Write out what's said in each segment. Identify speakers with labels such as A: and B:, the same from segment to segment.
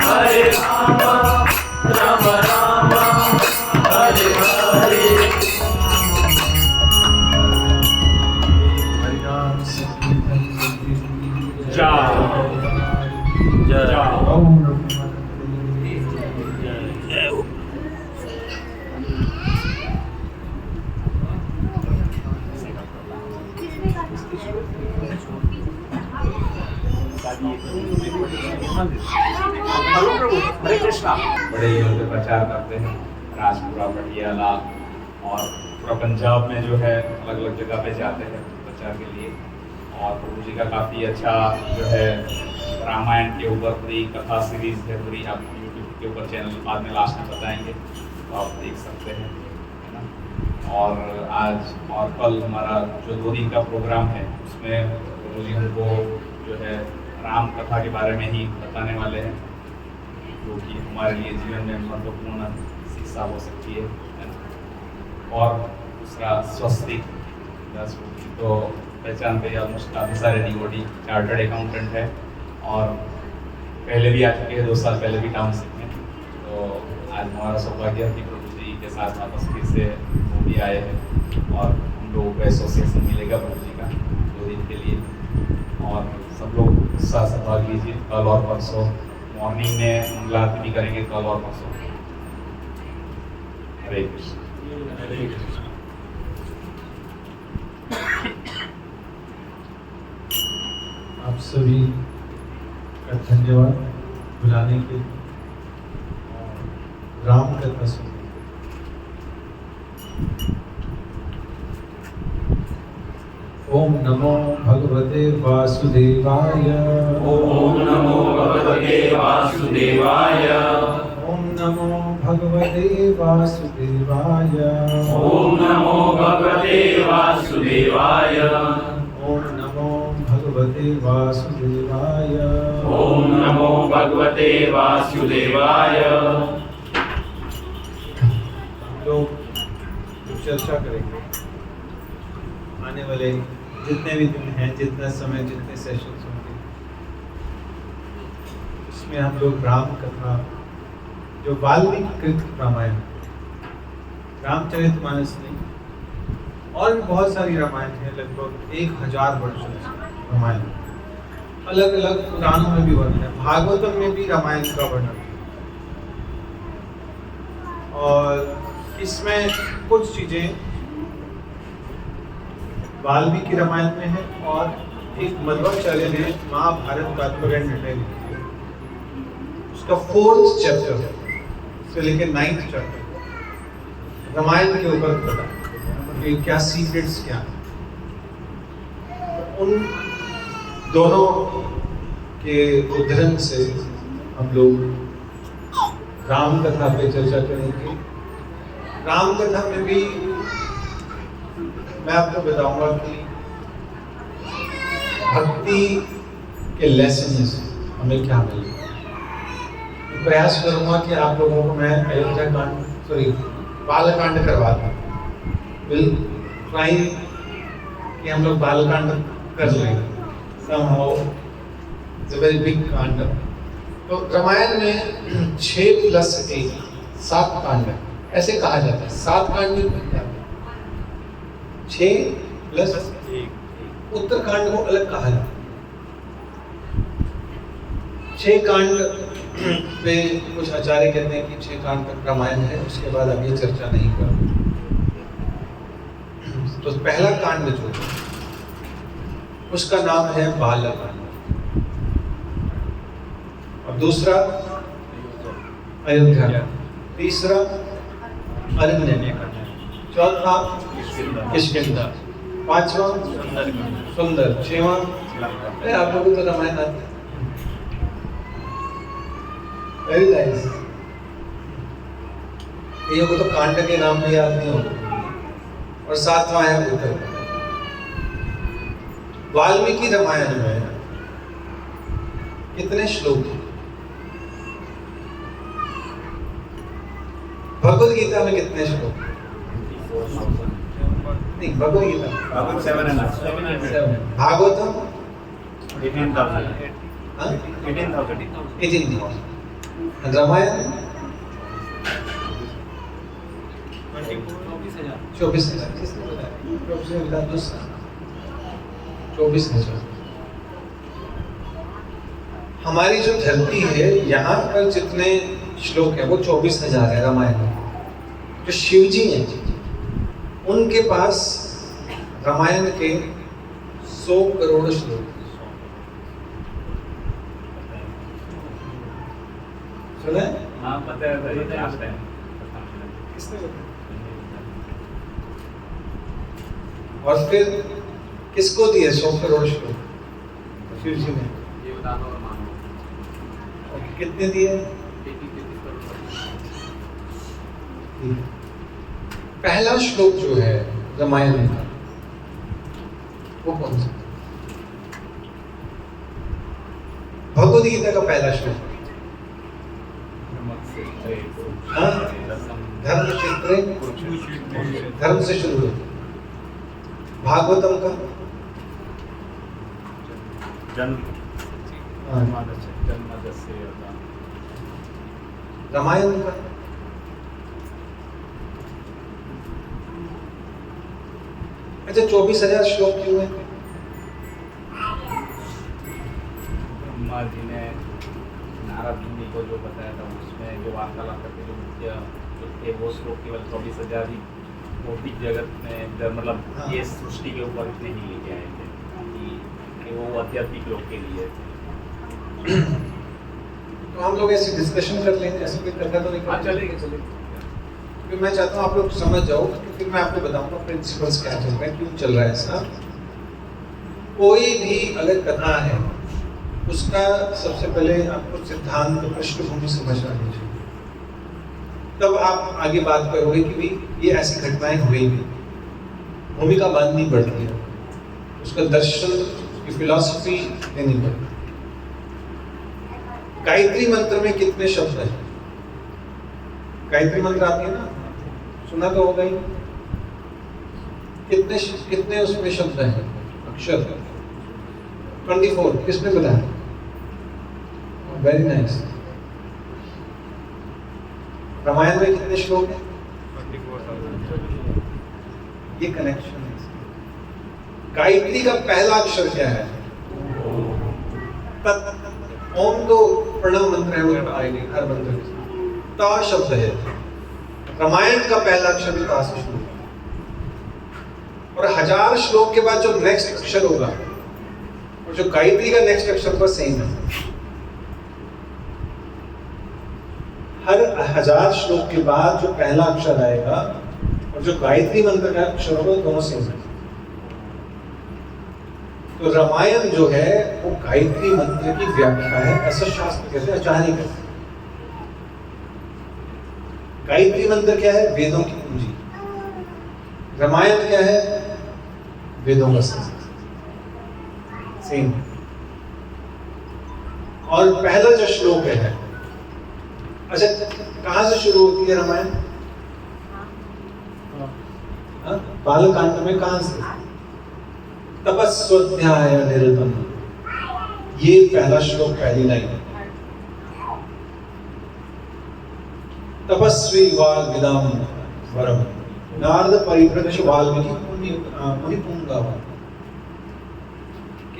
A: Hare Rama, Rama Rama, Hare Hare. हरे कृष्णा। बड़े ही उनके प्रचार करते हैं, राजपुरा, पटियाला और पूरा पंजाब में जो है अलग अलग जगह पे जाते हैं प्रचार के लिए। और प्रभु जी का काफ़ी अच्छा जो है रामायण के ऊपर पूरी कथा सीरीज है, पूरी आप यूट्यूब के ऊपर चैनल बाद में लास्ट में बताएंगे तो आप देख सकते हैं, है ना। और आज और कल हमारा जो 2 दिन का प्रोग्राम है उसमें प्रभु जी हमको जो है राम कथा के बारे में ही बताने वाले हैं, जो कि हमारे लिए जीवन में महत्वपूर्ण शिक्षा हो सकती है ना। और दूसरा स्वस्तिक, तो पहचानते ही ऑलमोस्ट काफ़ी सारे डिवोटी चार्टर्ड अकाउंटेंट है और पहले भी आ चुके हैं, 2 साल पहले भी टाउनशिप में। तो आज हमारा सौभाग्य है कि प्रभु जी के साथ वापस फिर से वो भी आए हैं और हम लोगों को एसोसिएशन मिलेगा प्रभु जी का 2 दिन के लिए। और सब लोग उत्साह से भाग लीजिए। कल और परसों मॉर्निंग में मंगला आरती भी करेंगे, कल और परसों। हरे कृष्ण।
B: हरे कृष्ण। आप सभी का धन्यवाद बुलाने के लिए। राम कथा सुनने। ओम नमो भगवते वासुदेवाय।
C: ओम नमो भगवते वासुदेवाय।
B: ओम नमो भगवते वासुदेवाय।
C: ओम नमो भगवते वासुदेवाय।
B: ओम नमो भगवते वासुदेवाय।
C: ओम नमो भगवते वासुदेवाय।
B: हम लोग चर्चा करेंगे आने वाले जितने भी दिन हैं, जितना समय, जितने सेशंस होंगे, इसमें हम लोग राम कथा, जो वाल्मीकि कृत रामायण, रामचरितमानस नहीं, और भी बहुत सारी रामायण है, लगभग 1000 वर्षों से रामायण अलग अलग पुराणों में भी वर्णन है, भागवतम में भी रामायण का वर्णन है। और इसमें कुछ चीजें वाल्मीकि रामायण में है और एक मध्वाचार्य ने महाभारत तात्पर्य निर्णय लिखी है, उसका 4th चैप्टर से लेकर 9th चैप्टर रामायण के ऊपर बताया कि क्या सीक्रेट्स क्या है। उन दोनों के उद्धरण से हम लोग राम कथा पे चर्चा करेंगे। राम कथा में भी मैं आपको बताऊंगा कि भक्ति के लेसन्स हमें क्या मिले। प्रयास करूंगा कि आप लोगों को मैं अयोध्या कांड बालकांड करवा दूं। विल ट्राई कि हम लोग बालकांड कर लें। somehow it's a very big कांड। तो रामायण में 6+1 7 कांड है, ऐसे कहा जाता है। 7 कांड नहीं बन जाते, 6+1 उत्तरकांड को अलग कहा जाता है। 6 कांड पे कुछ आचार्य कहते हैं कि 6 कांड तक रामायण है, उसके बाद अब ये चर्चा नहीं करूंगा। तो पहला कांड जो है उसका नाम है बालकांड, और दूसरा अयोध्या, तीसरा अरण्यकांड, चौथा किष्किंधा, 5वां सुंदर, 6वां अरे आप लोगों को तो रामायण आती है। Very nice. ये को तो कांड के नाम भी याद नहीं होते। और 7वां है उत्तर। वाल्मीकि रामायण में कितने श्लोक हैं? भगवद गीता में कितने श्लोक? नहीं, भगवद गीता
A: 7
B: भागवतम
A: 18,000
B: रामायण 24,000। किसने बताया? 24,000। हमारी जो धरती है यहाँ पर जितने श्लोक है वो 24,000 है रामायण में। जो शिव जी हैं उनके पास रामायण के 100 करोड़ श्लोक। सुना है?
A: हाँ बताया था ये लास्ट टाइम।
B: किसने बताया? और फिर किसको दिए 100 करोड़ श्लोक? शिव जी ने।
A: ये बताना और मानो।
B: और कितने दिए?
A: 33 करोड़।
B: पहला श्लोक जो है रामायण का वो कौन सा? भगवद गीता का पहला श्लोक। हाँ? धर्म क्षेत्र धर्म से शुरू होता। भागवतम का रामायण का अच्छा 24,000 श्लोक क्यों है?
A: ब्रह्मा जी ने नारद मुनि को जो बताया था उसमें जो वार्तालाप करते जो मुख्य जो थे वो श्लोक केवल 24,000 ही भौतिक जगत में मतलब
B: हाँ।
A: ये सृष्टि के ऊपर इतने ही लेके आए थे कि वो आध्यात्मिक लोग के लिए थे।
B: तो हम लोग ऐसी डिस्कशन कर लेंगे, ऐसे कोई करना तो नहीं
A: हाँ
B: करना?
A: चलेगा चलेगा।
B: फिर मैं चाहता हूँ आप लोग समझ जाओ, फिर मैं आपको बताऊंगा प्रिंसिपल्स क्या चल रहा है, क्यों चल रहा है ऐसा। कोई भी अगर कथा है उसका सबसे पहले आपको सिद्धांत पृष्ठभूमि समझना चाहिए, तब आप आगे बात करोगे कि भाई ये ऐसी घटनाएं हुई भी, भूमिका बांधनी पड़ती है, उसका दर्शन की फिलॉसफी लेनी पड़ती है। गायत्री मंत्र में कितने शब्द हैं? गायत्री मंत्र आती है ना, सुना तो होगा ही। कितने उसमें शब्द हैं, अक्षर? 24। किसने बताया? Very nice. रामायण में कितने श्लोक हैं? ये कनेक्शन है। गायत्री का पहला अक्षर क्या है? ओम तो प्रणव मंत्र है, वो आएगी हर मंत्र के साथ। ता शब्द है। रामायण का पहला अक्षर भी ता से शुरू है। और 1000 श्लोक के बाद जो नेक्स्ट अक्षर होगा और जो गायत्री का नेक्स्ट अक्षर होगा सेम है। हर 1000 श्लोक के बाद जो पहला अक्षर आएगा और जो गायत्री मंत्र का अक्षर होगा दोनों सेम है। तो रामायण जो है वो गायत्री मंत्र की व्याख्या है, ऐसा शास्त्र कहते हैं, आचार्य कहते हैं। गायत्री मंत्र क्या है? वेदों की पूंजी। रामायण क्या है? वेदों का संस्कार। सेम। और पहला जो श्लोक है, अच्छा कहां से शुरू होती है रामायण? बालकांड में कहां से? तपस्वध्याय निरतम, ये पहला श्लोक, पहली लाइन है। तपस्वी वाग्विदाम वरम नारद परिप्रक्ष वाल्मीकि मुनिपुंगव।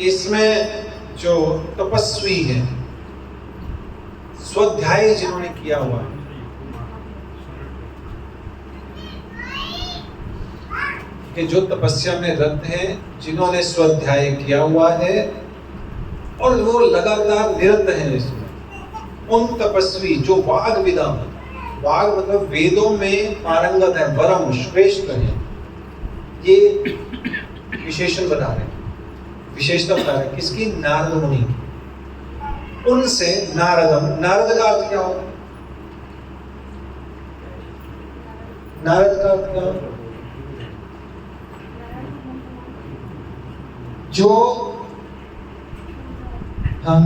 B: इसमें जो तपस्वी है, स्वाध्याय जिन्होंने किया हुआ है, कि जो तपस्या में रत हैं, जिन्होंने स्वाध्याय किया हुआ है और वो लगातार निरत हैं इसमें, उन तपस्वी जो वाग्विदाम, वाग मतलब वेदों में पारंगत है, वरम श्रेष्ठ है, ये विशेषण बता रहे हैं, विशेषता बता रहे हैं किसकी? नारद मुनि की। उनसे नारदम, नारद का अर्थ क्या होगा? नारद का अर्थ क्या होगा? जो हाँ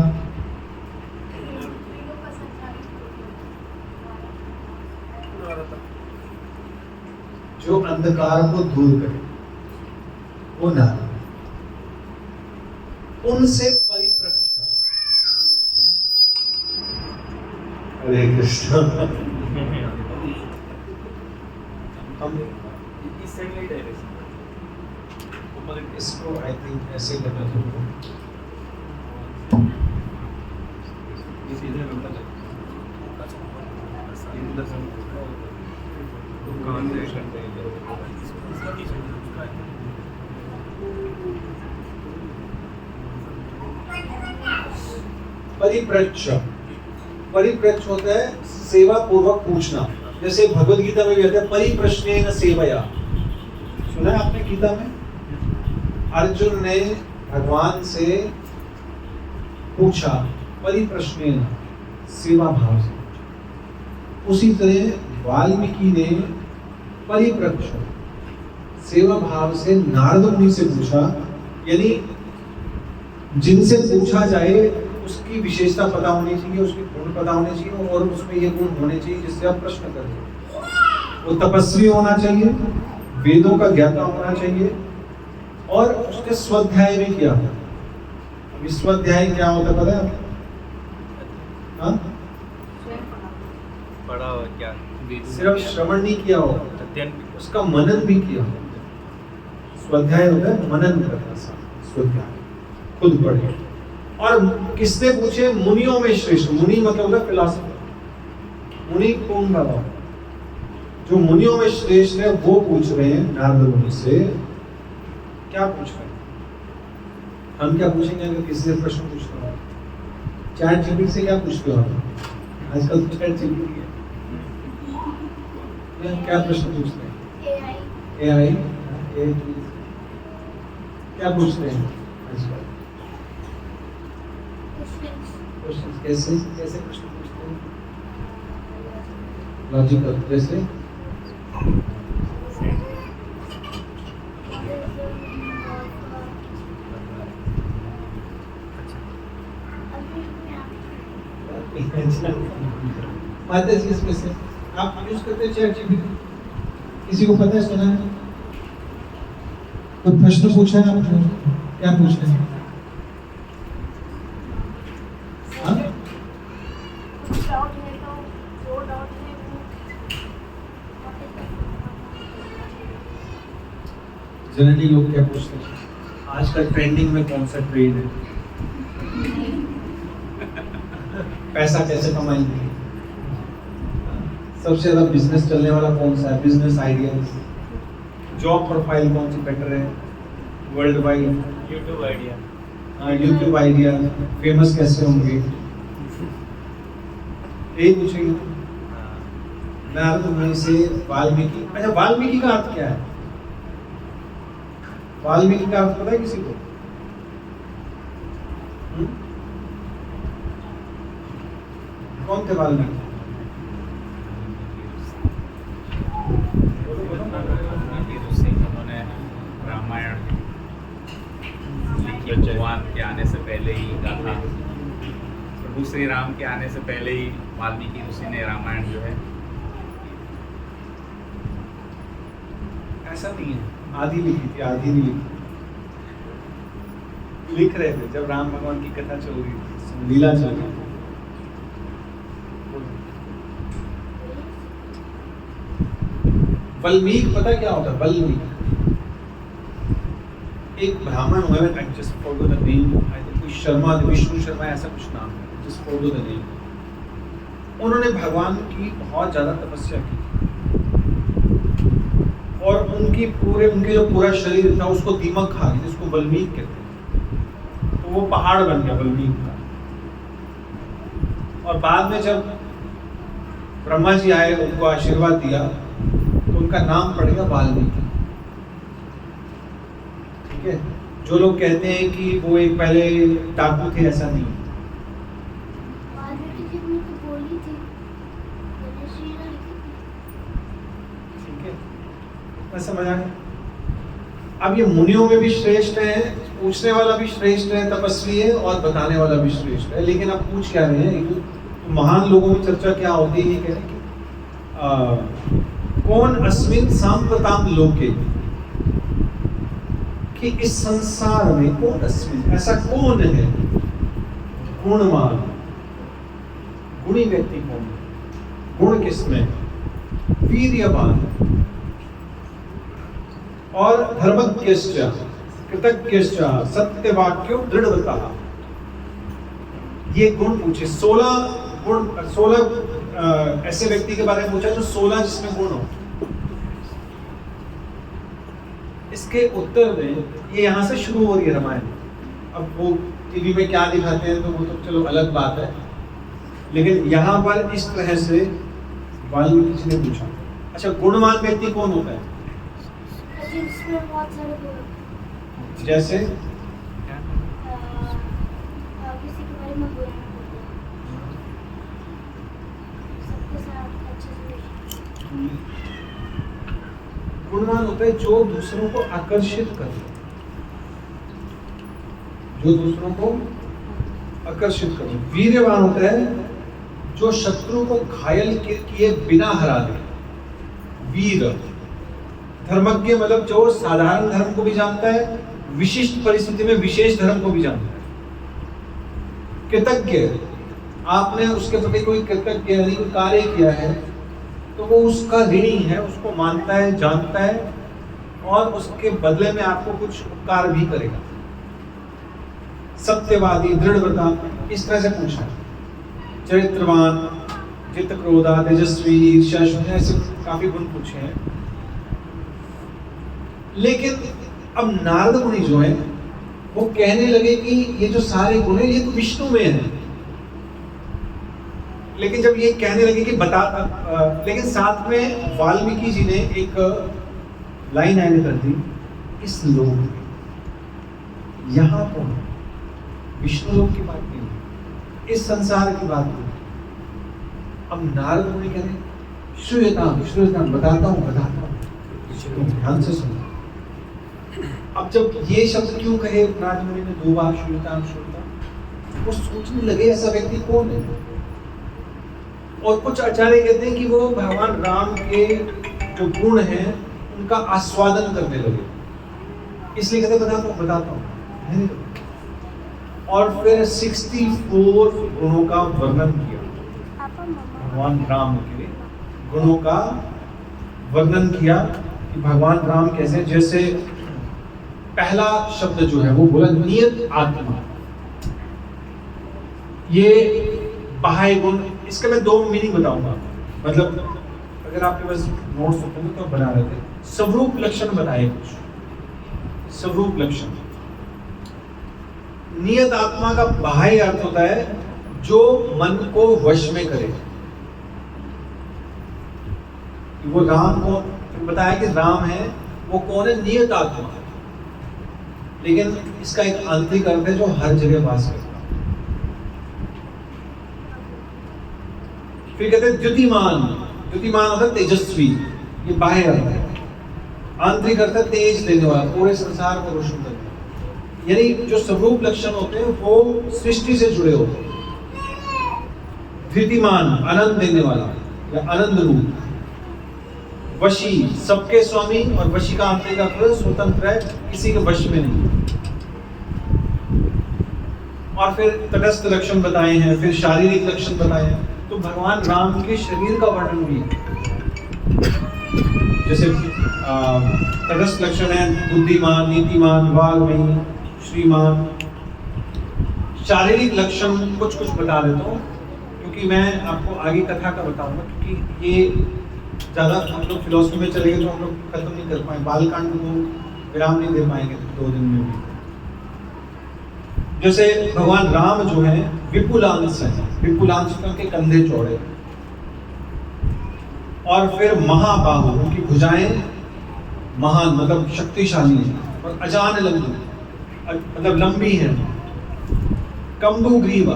B: जो अंधकार को दूर करे वो नारद। उनसे परिप्रक्ष, हरे कृष्ण। हम इसको आई थिंक ऐसे करना चाहिए। परिप्रच्छ परिप्रच्छ होता है सेवा पूर्वक पूछना। जैसे भगवद गीता में भी आता है परिप्रश्नेन सेवया। सुना है आपने गीता में? अर्जुन ने भगवान से पूछा परिप्रश्नेन, सेवा भाव से। उसी तरह वाल्मीकि ने परिप्रच्छ, सेवा भाव से नारद मुनि से पूछा। यानी जिनसे पूछा जाए उसकी विशेषता पता होनी चाहिए, उसके गुण पता होने चाहिए और उसमें ये गुण होने चाहिए जिससे आप प्रश्न करें। वो तपस्वी होना चाहिए, वेदों का ज्ञाता होना चाहिए और उसके स्वाध्याय भी किया हो। अभी स्वाध्याय क्या होता है पता है? हाँ?
D: पढ़ा हो क्या?
B: सिर्फ श्रवण नहीं किया हो, उसका मनन भी किया हो। स्वाध्याय होता है मनन करना, स्वाध्याय खुद पढ़े। और किसने पूछे? मुनियों में श्रेष्ठ। मुनि मतलब होता है फिलोसफर। मुनि कौन बाबा? जो मुनियों में श्रेष्ठ है वो पूछ रहे हैं नारद मुनि से। क्या पूछ रहे हैं? हम क्या पूछेंगे अगर किसी से प्रश्न पूछते हो? चैट जीपीटी से क्या पूछते हो आप? आजकल तो चैट जीपीटी है। क्या प्रश्न पूछते हैं? एआई क्या पूछते हैं आजकल? कैसे कैसे प्रश्न पूछते हैं? लॉजिकल। जैसे माता जी इसमें से आप यूज करते हैं चैट जीपीटी? किसी को पता है, सुना है? तो प्रश्न पूछा है आपने, क्या पूछ रहे हैं? जनरली लोग क्या पूछते हैं? आजकल ट्रेंडिंग में कौन सा ट्रेड है? पैसा कैसे कमाएंगे? सबसे ज्यादा बिजनेस चलने वाला कौन सा है? Business ideas. जॉब प्रोफाइल कौन सी बेटर है world wide?
D: YouTube idea.
B: YouTube idea. Famous कैसे होंगे? यही पूछेंगे नारद मुनि से वाल्मीकि। अच्छा, वाल्मीकि का अर्थ क्या है? वाल्मीकि का अर्थ पता है किसी को? कौन थे वाल्मीकि?
A: उन्होंने रामायण लिखी भगवान के आने से पहले ही गाथा। प्रभु श्री राम के आने से पहले ही वाल्मीकि ऋषि ने रामायण जो है,
B: ऐसा नहीं है आधी लिखी थी, आधी नहीं लिखी। लिख रहे थे जब राम भगवान की कथा चल रही थी, लीला चल रही थी। वाल्मीकि पता क्या होता है? वाल्मीकि एक ब्राह्मण हुए, I just forgot the name, I think कोई शर्मा, विष्णु शर्मा ऐसा कुछ नाम है, जस्ट फॉरगॉट द नेम। उन्होंने भगवान की बहुत ज्यादा तपस्या की और उनके जो पूरा शरीर था उसको दीमक खा गया, जिसको वाल्मीकि कहते हैं। तो वो पहाड़ बन गया वाल्मीकि का। और बाद में जब ब्रह्मा जी आए, उनको आशीर्वाद दिया, तो उनका नाम पड़ गया वाल्मीकि। ठीक है? जो लोग कहते हैं कि वो एक पहले डाकू थे, ऐसा नहीं। ठीक है, समझ आ गया? अब ये मुनियों में भी श्रेष्ठ है, पूछने वाला भी श्रेष्ठ है, तपस्वी है, और बताने वाला भी श्रेष्ठ है। लेकिन अब पूछ क्या रहे हैं? तो महान लोगों में चर्चा क्या होती है? ये कह रहे हैं कि कौन अस्मिन् साम्प्रताम लोके, कि इस संसार में कौन अस्मिन्, ऐसा कौन है गुणवान, गुणी व्यक्ति कौन है? गुण किसमें? वीर्यवान और धर्मज्ञश्च कृतज्ञश्च सत्यवाक्यो दृढ़व्रतः। ये गुण पूछे, 16 गुण, 16 ऐसे व्यक्ति के बारे में पूछा जो 16 जिसमें गुण हो। इसके उत्तर में ये यहाँ से शुरू हो रही है रामायण। अब वो टीवी में क्या दिखाते हैं तो वो तो चलो अलग बात है, लेकिन यहाँ पर इस तरह से वाल्मीकि जी ने पूछा। अच्छा, गुणवान व्यक्ति कौन होता है?
D: जिसमें बहुत सारे गुण होते हैं।
B: जैसे
D: किसी के बारे में बुरा ना बोलते, सबके साथ अच्छे से।
B: गुणवान होता है जो दूसरों को आकर्षित करे, जो दूसरों को आकर्षित करे। वीर्यवान होता है जो शत्रु को घायल किए बिना हरा दे। वीर। धर्मज्ञ मतलब जो साधारण धर्म को भी जानता है, विशिष्ट परिस्थिति में विशेष धर्म को भी जानता है। कृतज्ञ, आपने उसके प्रति कोई कृतज्ञ यानी कोई कार्य किया है तो वो उसका ऋणी है, उसको मानता है, जानता है और उसके बदले में आपको कुछ उपकार भी करेगा। सत्यवादी, दृढ़व्रता, इस तरह से पूछा। चरित्रवान, जित क्रोधा, तेजस्वी, ईर्ष्या शून्य, ऐसे काफी गुण पूछे हैं। लेकिन अब नारद मुनि जो है वो कहने लगे कि ये जो सारे गुण है ये तो विष्णु में है। लेकिन जब ये कहने लगे कि लेकिन साथ में वाल्मीकि जी ने एक लाइन ऐड कर दी, इस लोक में, यहाँ तो विष्णु लोक की बात नहीं, इस संसार की बात नहीं। अब नारद मुनि कह रहे श्रूयताम, बताता हूँ, ध्यान से सुनो। अब जब ये शब्द क्यों कहे नारद मुनि ने 2 बार श्रूयताम, वो सोचने लगे ऐसा व्यक्ति कौन है। और कुछ आचार्य कहते हैं कि वो भगवान राम के जो गुण हैं उनका आस्वादन करने लगे, इसलिए कहते बताता हूँ। और फिर 64 गुणों का वर्णन किया, भगवान राम के गुणों का वर्णन किया कि भगवान राम कैसे। जैसे पहला शब्द जो है वो बोला नियत आत्मा, ये बाह्य गुण। इसका मैं 2 मीनिंग बताऊंगा, मतलब अगर आपके पास नोट्स होते हैं तो बना रहे थे। स्वरूप लक्षण बताए कुछ स्वरूप लक्षण। नियत आत्मा का बाह्य अर्थ होता है जो मन को वश में करे। वो राम को बताया कि राम है, वो कौन है? नियत आत्मा। लेकिन इसका एक आंतरिक अर्थ है जो हर जगह वास करता है। फिर कहते हैं द्युतिमान होता है तेजस्वी, ये बाह्य अर्थ है। आंतरिक अर्थ है तेज देने वाला, पूरे संसार को रोशन करने वाला। यानी जो स्वरूप लक्षण होते हैं वो सृष्टि से जुड़े होते हैं। द्युतिमान, आनंद देने वाला या आनंद रूप। वशी, सबके स्वामी, और वशी का आंतरिक अर्थ स्वतंत्र है, किसी के वश में नहीं। और फिर तटस्थ लक्षण बताए हैं, फिर शारीरिक लक्षण बताए हैं। तो भगवान राम के शरीर का वर्णन भी है। जैसे तटस्थ लक्षण है बुद्धिमान, नीतिमान, वाग्मी, श्रीमान। शारीरिक लक्षण कुछ बता देता हूँ क्योंकि मैं आपको आगे कथा का बताऊंगा, क्योंकि ये ज़्यादा हम लोग फिलोसफी में चले गए तो हम लोग खत्म नहीं कर पाए, बालकांड को विराम नहीं दे पाएंगे 2 दिन में भी। जैसे भगवान राम जो है विपुलांश है, विपुलांश के कंधे चौड़े, और फिर महाबाहु, उनकी भुजाएं महान मतलब शक्तिशाली है, और अजान लंबी मतलब लंबी है। कंबु ग्रीवा,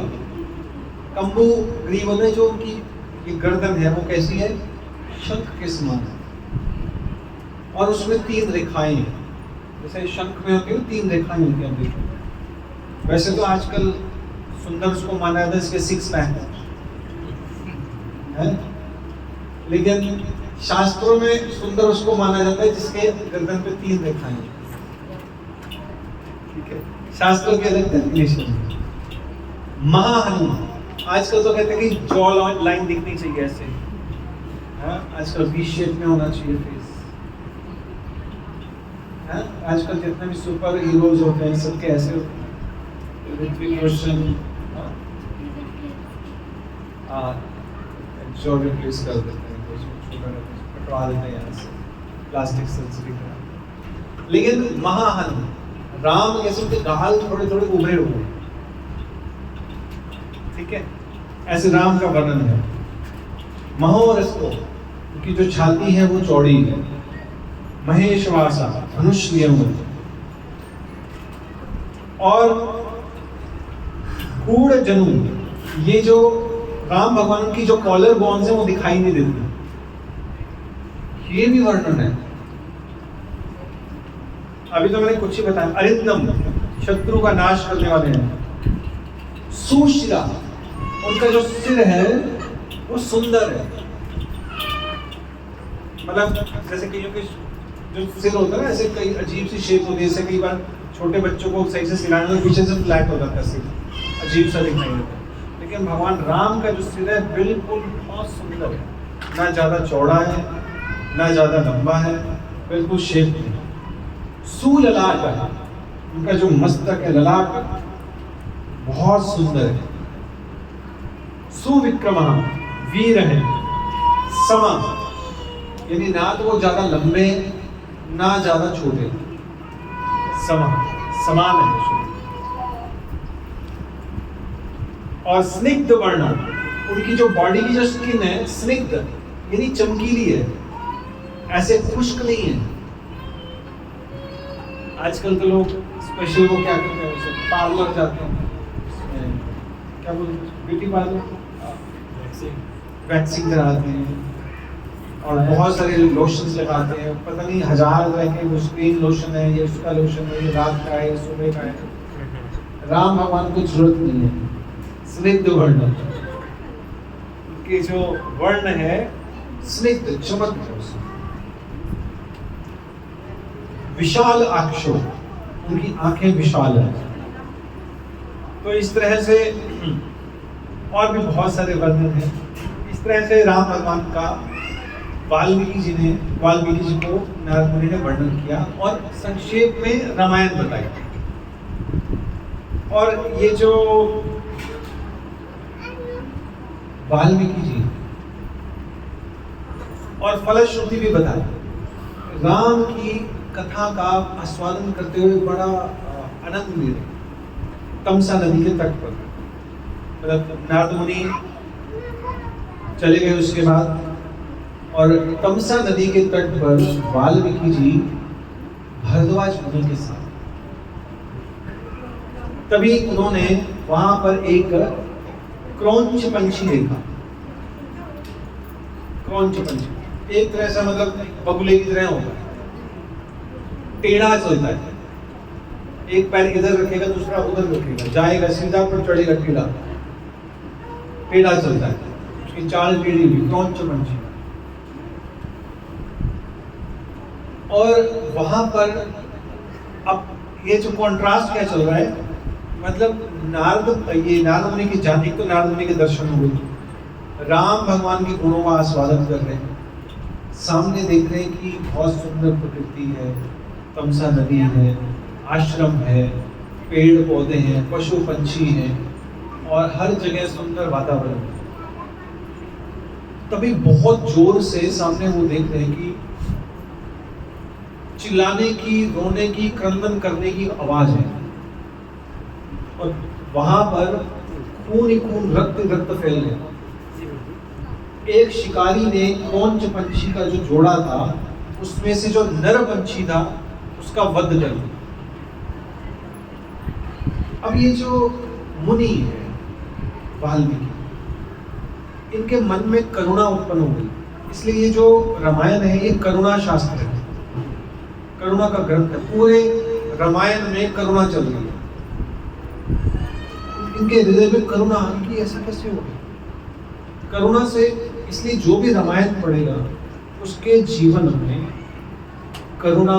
B: कंबु ग्रीव में जो उनकी ये गर्दन है वो कैसी है? शंख के समान है, और उसमें 3 रेखाएं हैं। जैसे शंख में होती है 3 रेखाएं होती हैं, देखो। वैसे तो आजकल सुंदर उसको माना जाता है इसके 6 पैक है, लेकिन शास्त्रों में सुंदर उसको माना जाता है जिसके गर्दन पे 3 रेखाएं हैं। ठीक है, शास्त्रों के अलग डेफिनेशन। महाहनुमान, आजकल तो कहते हैं कि जॉ लाइन दिखनी चाहिए ऐसे, आजकल वी शेप में होना चाहिए फेस। आजकल जितने भी सुपर हीरोज होते हैं सबके ऐसे होते हैं। ऋत्विक रोशन जो रिप्लेस कर देते हैं, कटवा देते हैं यहाँ से, प्लास्टिक सर्जरी करा। लेकिन महाहन राम कैसे उनके गाल थोड़े उभरे हुए, ठीक है। ऐसे राम का वर्णन है। महोरस्तो, उनकी जो छाती है वो चौड़ी है। महेशवासा, धनुष लिए हुए। और गूढ़ जनु, ये जो राम भगवान की जो कॉलर बोन्स है वो दिखाई नहीं देती, ये भी वर्णन है। अभी तो मैंने कुछ ही बताया। अरिंदम, शत्रु का नाश करने वाले हैं। सुशिरा, उनका जो सिर है वो सुंदर है। मतलब जैसे कईयों के जो सिर होता है ना, ऐसे कई अजीब सी शेप होती है। जैसे कई बार छोटे बच्चों को सही से सिलाने में पीछे से फ्लैट हो जाता है सिर, अजीब सा दिखाई देता है। लेकिन भगवान राम का जो सिर है बिल्कुल बहुत सुंदर है, ना ज्यादा चौड़ा है ना ज्यादा लंबा है, बिल्कुल शेप में। सुललाट है, उनका जो मस्तक है, ललाट बहुत सुंदर है। सुविक्रमा, वीर है। समा, यानी ना तो वो ज्यादा लंबे ना ज्यादा छोटे, समान है। और स्निग्ध वर्ण, उनकी जो बॉडी की जो स्किन है स्निग्ध यानी चमकीली है, ऐसे खुश्क नहीं है। आजकल तो लोग स्पेशल वो क्या करते हैं, उसे पार्लर जाते हैं, क्या बोलते हैं, ब्यूटी पार्लर, वैक्सिंग कराते हैं और बहुत सारे लोशंस लगाते हैं। पता नहीं 1000 तरह के वो स्क्रीन लोशन है, ये उसका लोशन है, ये रात का है, सुबह का है। राम भगवान को जरूरत नहीं है। स्निग्ध वर्ण, के जो वर्ण है स्निग्ध, चमक है उसमें। विशाल आंखों, उनकी आंखें विशाल है। तो इस तरह से और भी बहुत सारे वर्णन हैं। इस तरह से राम भगवान का वाल्मीकि जी को नारद मुनि ने वर्णन किया और संक्षेप में रामायण बताई। और ये जो वाल्मीकि जी और फलश्रुति भी बताई, राम की कथा का आस्वादन करते हुए बड़ा आनंद ले रहे। तमसा नदी के तट पर, मतलब नारद मुनि चले गए उसके बाद, और तमसा नदी के तट पर वाल्मीकि जी भरद्वाज मुनि के साथ, तभी उन्होंने वहां पर एक क्रौंच पंछी देखा। क्रौंच पंछी एक तरह से मतलब बगुले की तरह होता है, टेढ़ा चलता है, एक पैर इधर रखेगा दूसरा उधर रखेगा, जाएगा सीधा पर चढ़ेगा टेढ़ा चलता है, उसकी चाल टेढ़ी हुई, क्रौंच पंछी। और वहां पर अब ये जो कॉन्ट्रास्ट क्या चल रहा है, मतलब नारद मुनि की जाति, तो नारद मुनि के दर्शन हो गए, राम भगवान के गुणों का आस्वादन कर रहे हैं, सामने देख रहे हैं कि बहुत सुंदर प्रकृति है, तमसा नदी है, आश्रम है, पेड़ पौधे हैं, पशु पंछी हैं और हर जगह सुंदर वातावरण। तभी बहुत जोर से सामने वो देख रहे हैं कि चिल्लाने की, रोने की, क्रंदन करने की आवाज है और वहां पर खून ही खून, रक्त फैल गया। एक शिकारी ने क्रौंच पंछी का जो जोड़ा था उसमें से जो नर पंछी था उसका वध कर दिया। अब ये जो मुनि है वाल्मीकि, इनके मन में करुणा उत्पन्न हो गई, इसलिए ये जो रामायण है ये करुणा शास्त्र है, करुणा का ग्रंथ है। पूरे रामायण में करुणा चल रही है, इनके हृदय में करुणा आने की, ऐसा कैसे हो गया करुणा से। इसलिए जो भी रामायण पढ़ेगा उसके जीवन में करुणा,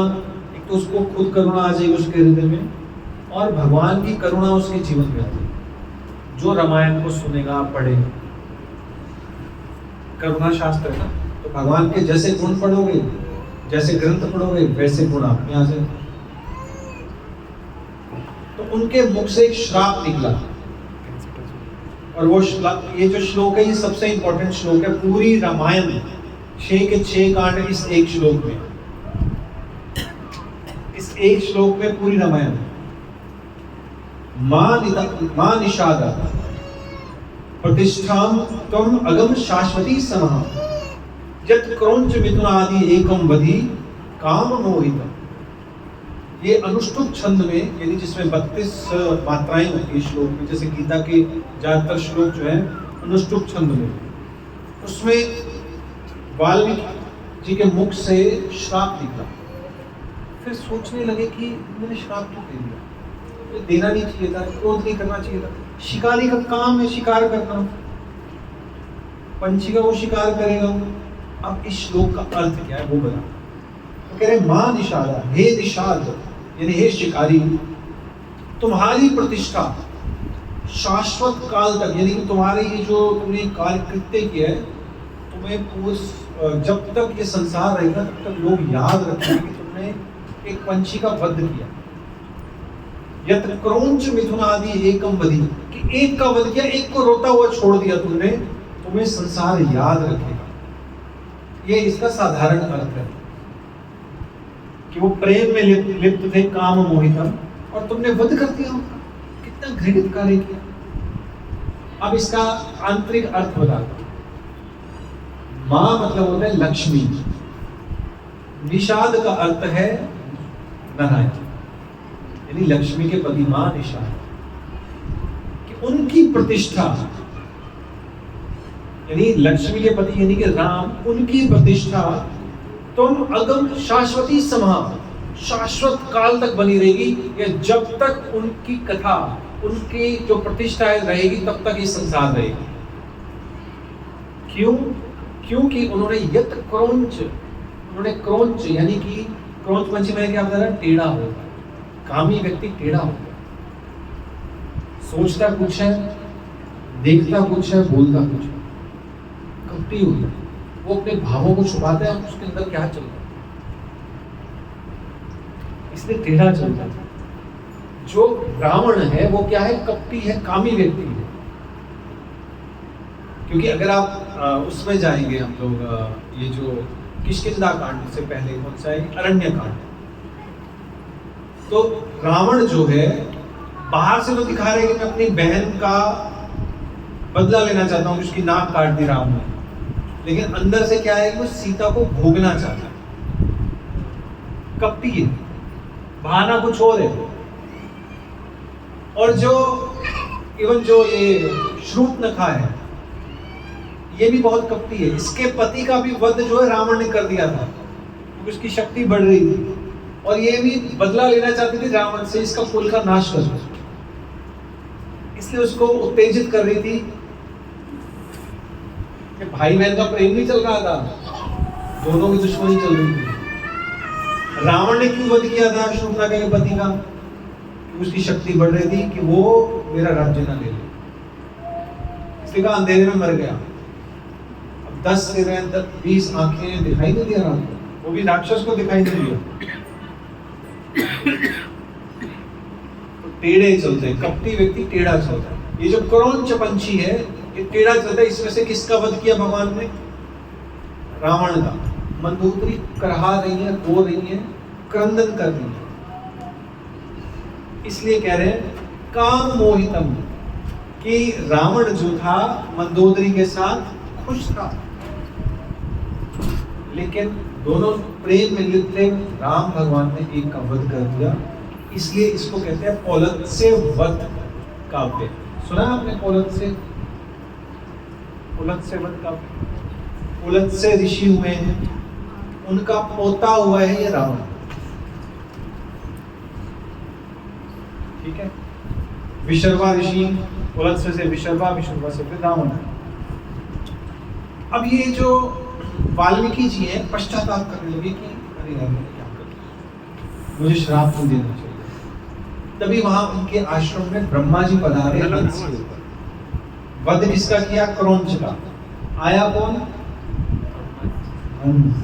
B: एक तो उसको खुद करुणा आ जाएगी उसके हृदय में, और भगवान की करुणा उसके जीवन में आ जाएगी जो रामायण को सुनेगा, पढ़ेगा। करुणा शास्त्र है ना, तो भगवान के जैसे गुण पढ़ोगे, जैसे ग्रंथ पढ़ोगे, वैसे गुण आप में आ जाएंगे। तो उनके मुख से एक श्राप निकला, और वो ये जो श्लोक है ये सबसे इंपॉर्टेंट श्लोक है पूरी रामायण में। 6 के 6 कांड इस एक श्लोक में, इस एक श्लोक में पूरी रामायण। मां निषादा, प्रतिष्ठाम त्वम अगम शाश्वती समः यत् क्रौंच मिथुनादि एकम वधि काम मोहितम। ये अनुष्टुप छंद में, यानी जिसमें 32 मात्राएं होती है श्लोक में, जैसे गीता के ज्यादातर श्लोक जो है अनुष्टुप छंद में, उसमें वाल्मीकि जी के मुख से श्राप निकला। फिर सोचने लगे कि मैंने श्राप क्यों दे दिया, ये देना नहीं चाहिए था, क्रोध नहीं करना चाहिए था। शिकारी का काम है शिकार करना, पंछी का वो शिकार करेगा। अब इस श्लोक का अर्थ क्या है वो बता। तो कह रहे मां निषादा, हे निषाद यानी हे शिकारी, तुम्हारी प्रतिष्ठा शाश्वत काल तक, यानी कि तुम्हारे ये जो तुमने कार्य कृत्य किया है, तुम्हें जब तक ये संसार रहेगा तब तक लोग याद रखेंगे कि तुमने एक पंछी का वध किया। यत क्रौंच मिथुनादि एकम वधि, कि एक का वध किया, एक को रोता हुआ छोड़ दिया तुमने, तुम्हें संसार याद रखेगा। ये इसका साधारण अर्थ है कि वो प्रेम में लिप्त थे, काम मोहितम, और तुमने वध कर दिया उनका। कितना घृणित कार्य किया। अब इसका आंतरिक अर्थ बताता हूं। मां मतलब होता है लक्ष्मी, निषाद का अर्थ है नारायण, यानी लक्ष्मी के पति मां निषाद, कि उनकी प्रतिष्ठा, यानी लक्ष्मी के पति यानी कि राम, उनकी प्रतिष्ठा तुम अगम शाश्वती समाह, शाश्वत काल तक बनी रहेगी, या जब तक उनकी कथा, उनकी जो प्रतिष्ठा रहेगी तब तक ये संसार रहेगी। क्यों? क्योंकि उन्होंने यत क्रौंच, उन्होंने क्रौंच यानी कि क्रौंच पंछी में क्या बताया, टेढ़ा होगा। कामी व्यक्ति टेढ़ा होगा, सोचता कुछ है, देखता कुछ है, बोलता कुछ है, कपटी होता है, वो अपने भावों को छुपाता है, उसके अंदर क्या चलता है, इसलिए टेढ़ा चलता है। जो रावण है वो क्या है, कपटी है, कामी व्यक्ति है। क्योंकि अगर आप उसमें जाएंगे हम लोग, ये जो किष्किंधा कांड से पहले कौन सा है, अरण्य कांड, तो रावण जो है बाहर से तो दिखा रहे कि मैं अपनी बहन का बदला लेना चाहता हूं, उसकी नाक काट दी राम ने, लेकिन अंदर से क्या है कि वो सीता को भोगना चाहता है, कपटी है, बहाना कुछ और है। और जो इवन जो ये शूर्पणखा है, ये भी बहुत कपटी है। इसके पति का भी वध जो है रावण ने कर दिया था, क्योंकि उसकी शक्ति बढ़ रही थी, और ये भी बदला लेना चाहती थी रावण से, इसका कुल का नाश कर दो, इसलिए उसको उत्तेजित कर रही थी। कि भाई बहन का प्रेम नहीं चल रहा था, दोनों की दुश्मनी चल रही थी। रावण ने क्यों वध किया था शूर्पणखा के पति का? उसकी शक्ति बढ़ रही थी कि वो मेरा राज्य ना ले ले, इसलिए कहा अंधेरे में मर गया। अब 10 से 20 आंखें दिखाई नहीं दिया रात को, वो भी राक्षस को दिखाई नहीं दिया। तो टेढ़े चलते हैं, कपटी व्यक्ति टेढ़ा चलता है। ये जो क्रौंच पंछी है ये टेढ़ा चलता है। इसमें से किसका वध किया भगवान ने? रावण का। मंदोदरी करहा रही है, रो रही है, क्रंदन कर रही है, इसलिए कह रहे हैं काम मोहितम, कि रावण जो था मंदोदरी के साथ खुश था, लेकिन दोनों प्रेम में लिप्त थे। राम भगवान ने एक का वध कर दिया, इसलिए इसको कहते हैं पौलत्स्य वध काव्य। सुना आपने पौलत्स्य वध काव्य? पौलत्स्य ऋषि हुए हैं, उनका पोता हुआ है ये रावण, ठीक है। विशर्वा ऋषि, पौलत्स्य से विशर्वा, विशर्वा से फिर रावण। अब ये जो वाल्मीकि जी हैं पश्चाताप करने लगे कि अरे यार मैंने क्या कर दिया, मुझे श्राप नहीं देना चाहिए। तभी वहां उनके आश्रम में ब्रह्मा जी पधारे वध से ऊपर। वध किसका किया? क्रौंच का। आया कौन? हंस।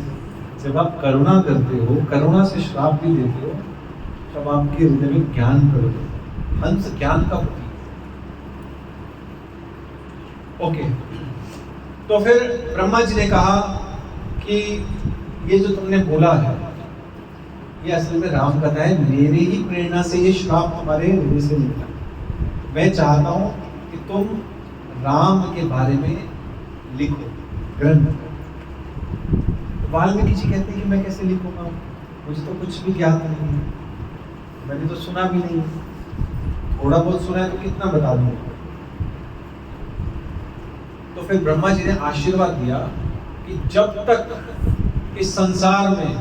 B: जब आप करुणा करते हो, करुणा से श्राप भी देते हो, तब आपके हृदय में ज्ञान प्रकट होता है। हंस ज्ञान का प्रतीक। ओके, तो फिर ब्रह्मा जी ने कहा कि ये जो तुमने बोला है ये असल में राम कथा है, मेरी ही प्रेरणा से ये श्राप तुम्हारे हृदय से निकला। मैं चाहता हूं कि तुम राम के बारे में लिखो, ग्रंथ। वाल्मीकि जी कहते हैं कि मैं कैसे लिखूंगा, मुझे तो कुछ भी ज्ञात नहीं है, मैंने तो सुना भी नहीं, थोड़ा बहुत सुना है तो कितना बता दूंगा। तो फिर ब्रह्मा जी ने आशीर्वाद दिया कि जब तक इस संसार में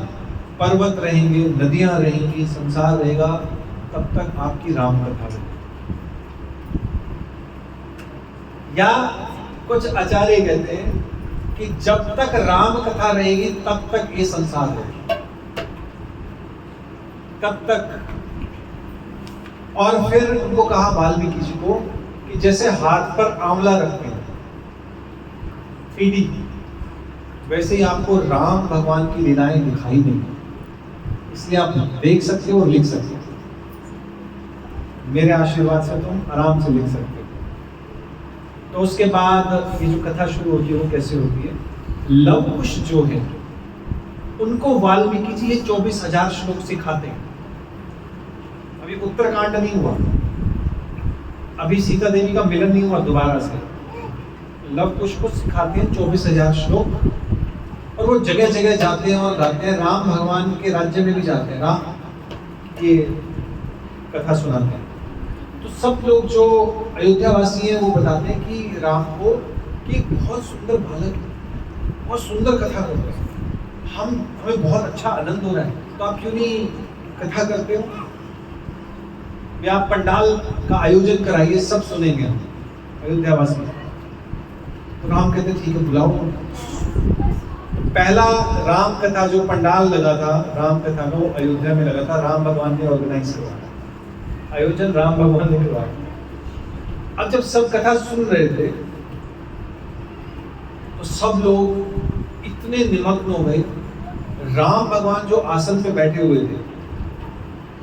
B: पर्वत रहेंगे, नदियां रहेंगी, संसार रहेगा, तब तक आपकी राम कथा रहेगी। या कुछ आचार्य कहते हैं कि जब तक राम कथा रहेगी तब तक ये संसार रहेगा, तब तक। और फिर उनको कहा वाल्मीकि जी को कि जैसे हाथ पर आंवला रखते हैं पीढ़ी, वैसे ही आपको राम भगवान की लीलाएं दिखाई नहीं, इसलिए आप देख सकते हो और लिख सकते हो। मेरे आशीर्वाद से तुम आराम से लिख सकते हो। तो उसके बाद ये जो कथा शुरू होती है वो कैसे होती है, लव कुश जो है उनको वाल्मीकि जी ये 24,000 श्लोक सिखाते हैं। अभी उत्तरकांड नहीं हुआ, अभी सीता देवी का मिलन नहीं हुआ दोबारा से। लव कुश को सिखाते हैं 24,000 श्लोक, और वो जगह जगह जाते हैं और गाते हैं। राम भगवान के राज्य में भी जाते हैं, राम ये कथा सुनाते हैं। तो सब लोग जो अयोध्या वासी हैं वो बताते हैं कि राम को कि बहुत सुंदर बालक है, बहुत सुंदर कथा करते हैं, हमें बहुत अच्छा आनंद हो रहा है, तो आप क्यों नहीं कथा करते हो, या आप पंडाल का आयोजन कराइए, सब सुनेंगे हम अयोध्या वासी। तो राम कहते ठीक है बुलाओ। पहला राम कथा जो पंडाल लगा था, राम कथा का वो अयोध्या में लगा था, राम भगवान ने ऑर्गेनाइज करवाया, आयोजन राम भगवान ने करवाया। अब जब सब कथा सुन रहे थे तो सब लोग इतने निमग्न हो गए, राम भगवान जो आसन पे बैठे हुए थे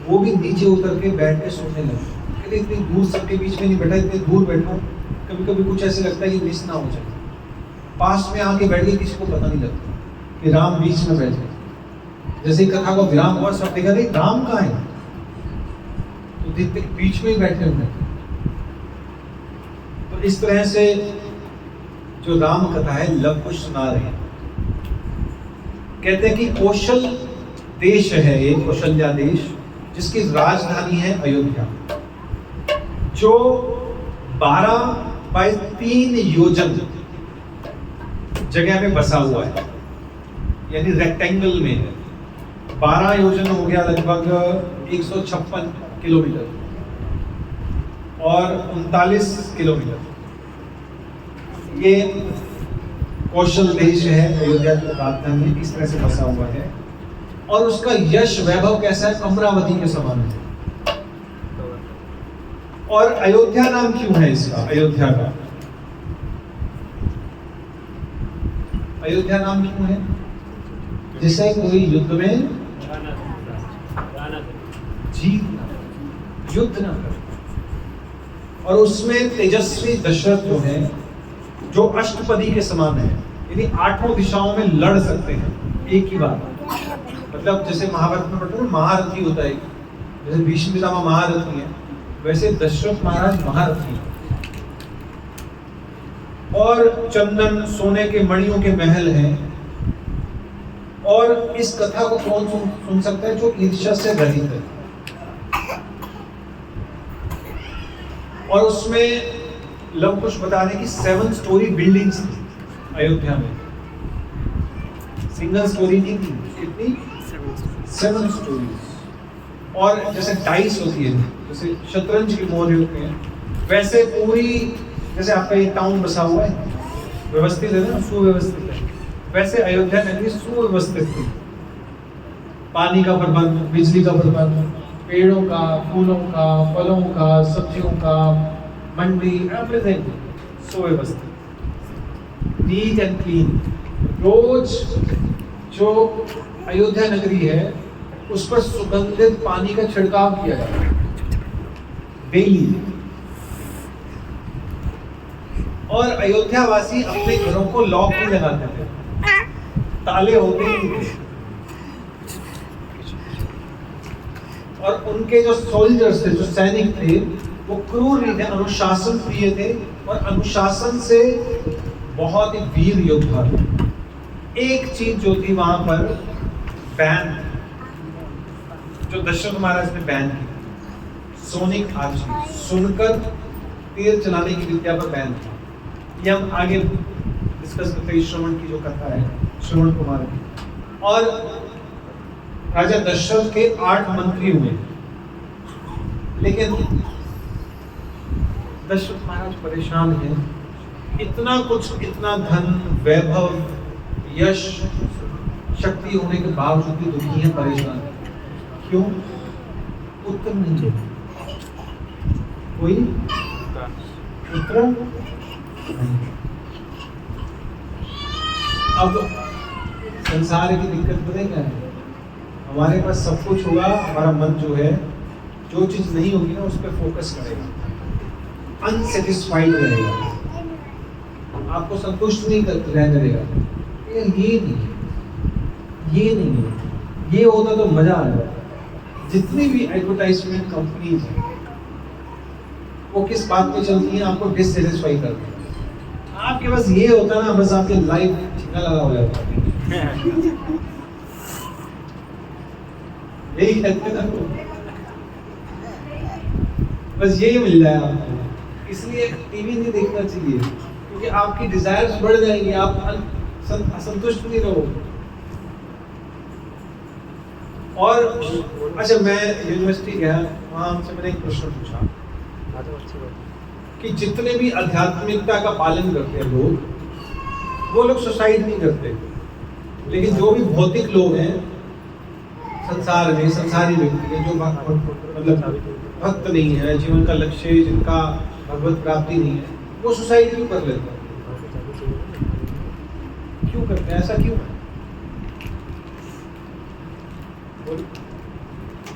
B: वो भी नीचे उतर के बैठ के सुनने लगे। कहते इतनी दूर सबके बीच में नहीं बैठा, इतने दूर बैठो, कभी कभी कुछ ऐसे लगता है कि मिस ना हो जाए। पास में आके बैठ गए, किसी को पता नहीं लगता कि राम बीच में बैठे। जैसे ही कथा का विराम हुआ सब देखा नहीं राम कहाँ है, तो देखते बीच में ही बैठे हुए। तो इस तरह से जो राम कथा है लव कुश सुना रहे हैं। कहते हैं कि कौशल देश है ये, कौशल्या देश, जिसकी राजधानी है अयोध्या, जो 12/3 योजन जगह में बसा हुआ है, यानी रेक्टेंगल में है। 12 योजन हो गया लगभग 156 किलोमीटर और 39 किलोमीटर। ये कौशल देश है, अयोध्या की राजधानी इस तरह से बसा हुआ है। और उसका यश वैभव कैसा है, अमरावती के समान है। और अयोध्या नाम क्यों है इसका, अयोध्या का अयोध्या नाम क्यों है, जैसे कोई युद्ध में जीत युद्ध ना कर, और उसमें तेजस्वी दशरथ जो है जो अष्टपदी के समान है, यानी 8 दिशाओं में लड़ सकते हैं एक ही बार। मतलब जैसे महाभारत में पढ़ते हैं महारथी होता है, जैसे भीष्म पितामह महारथी है, वैसे दशरथ महाराज महारथी है। और चंदन सोने के मणियों के महल हैं। और इस कथा को कौन सुन सकता है, जो ईर्ष्या से रहित है। और उसमें लव कुश बता रहे कि 7 स्टोरी बिल्डिंग्स थी अयोध्या में, सिंगल स्टोरी नहीं थी, कितनी 7 स्टोरीज। और जैसे डाइस होती है, जैसे शतरंज की मोहरे होते हैं, वैसे पूरी जैसे आपका ये टाउन बसा हुआ है, व्यवस्थित है ना, सुव्यवस्थित है, वैसे अयोध्या नगरी सुव्यवस्थित थी। पानी का प्रबंध, बिजली का प्रबंध, पेड़ों का, फूलों का, फलों का, सब्जियों का, मंडी, एवरीथिंग सुव्यवस्थित, नीट एंड क्लीन। रोज जो अयोध्या नगरी है उस पर सुगंधित पानी का छिड़काव किया जाता है डेली। और अयोध्या वासी अपने घरों को लॉक नहीं लगाते थे, ताले होते ही नहीं थे। और उनके जो सोल्जर्स थे, जो सैनिक थे, वो क्रूर नहीं थे, अनुशासन प्रिय थे और अनुशासन से बहुत ही वीर योद्धा थे। एक चीज जो थी वहां पर बैन, जो दशरथ महाराज ने बैन की, सोनिक आर्चरी, सुनकर तीर चलाने की विद्या पर बैन था। ये हम आगे डिस्कस करते हैं। श्रवण की जो कथा है, श्रवण कुमार की। और राजा दशरथ के 8 मंत्री हुए, लेकिन दशरथ महाराज परेशान हैं। इतना कुछ, इतना धन, वैभव, यश, शक्ति होने के बावजूद भी दुखी हैं, परेशान हैं। क्यों? उत्तर नहीं है, कोई उत्तर नहीं। अब संसार की दिक्कत पता क्या है? हमारे पास सब कुछ होगा, हमारा मन जो है, जो चीज नहीं होगी ना उस पर फोकस करेगा, अनसेटिस्फाइड रहेगा, आपको संतुष्ट नहीं रहने देगा। ये नहीं है, ये नहीं है। ये होता तो मजा आएगा। जितनी भी एडवर्टाइजमेंट कंपनीज हैं वो किस बात पे चलती हैं? आपको डिससेटिस्फाई करती हैं। आपके पास ये होता ना, बस आपके लाइफ छीना लगा हो जाता है। यही कहते हैं ना, बस यही मिल जाए आपको। इसलिए टीवी नहीं देखना चाहिए, क्योंकि आपकी डिजायर्स बढ़ जाएंगी, आप असंतुष्ट नहीं रहोगे। और अच्छा, मैं यूनिवर्सिटी गया, वहां हमसे मैंने एक प्रश्न पूछा कि जितने भी आध्यात्मिकता का पालन करते हैं लोग, वो लोग सुसाइड नहीं करते, लेकिन जो भी भौतिक लोग हैं संसार में, संसारी व्यक्ति हैं, जो मतलब भक्त नहीं है, जीवन का लक्ष्य जिनका भगवत प्राप्ति नहीं है, वो सुसाइड क्यों कर लेते हैं? क्यों करते हैं? ऐसा क्यों है?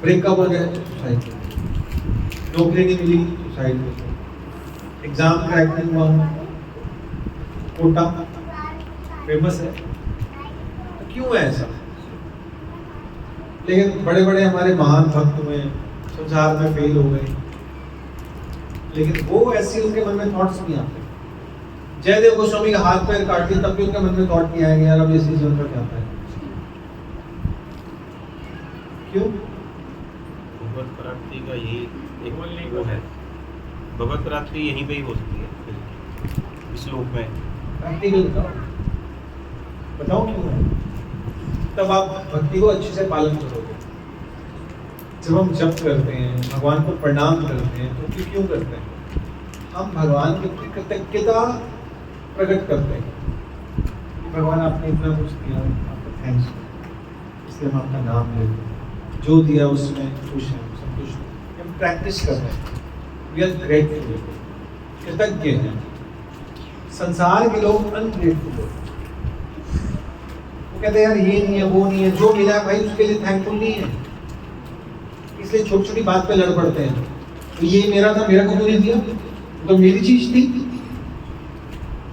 B: ब्रेकअप हो गया, सुसाइड, नौकरी नहीं मिली, सुसाइड, एग्जाम क्रैक नहीं हुआ, कोटा फेमस है, तो क्यों है ऐसा? लेकिन बड़े बड़े हमारे महान भक्त हुए, संसार में फेल हो गए, लेकिन वो ऐसी उनके मन में थॉट्स नहीं आते। जयदेव गोस्वामी का हाथ पैर काट दिया, तब भी उनके मन में थॉट नहीं आएंगे यार अब इसी जीवन का क्या है। क्यों?
E: भगवत प्राप्ति का यही एक वो है, भगवत प्राप्ति यहीं पे ही हो सकती है इस लोक में।
B: प्रैक्टिकल बताओ क्यों है? तब आप भक्ति को अच्छे से पालन करोगे। जब हम जप करते हैं, भगवान को प्रणाम करते हैं, तो क्यों करते हैं? हम भगवान की कृतज्ञता प्रकट करते हैं कि भगवान आपने इतना कुछ दिया, आपका थैंक्स, इसलिए हम आपका नाम लेते हैं, जो दिया उसमें खुश हैं, संतुष्ट हैं। हम प्रैक्टिस कर रहे हैं, वी आर ग्रेटफुल, कृतज्ञ हैं। संसार के लोग अनग्रेटफुल लोग, वो कहते हैं यार ये नहीं है, वो नहीं है, जो मिला है भाई उसके लिए थैंकफुल नहीं है, इसलिए छोटी छोटी बात पे लड़ पड़ते हैं। तो ये मेरा था, मेरा को क्यों नहीं दिया? तो मेरी चीज थी।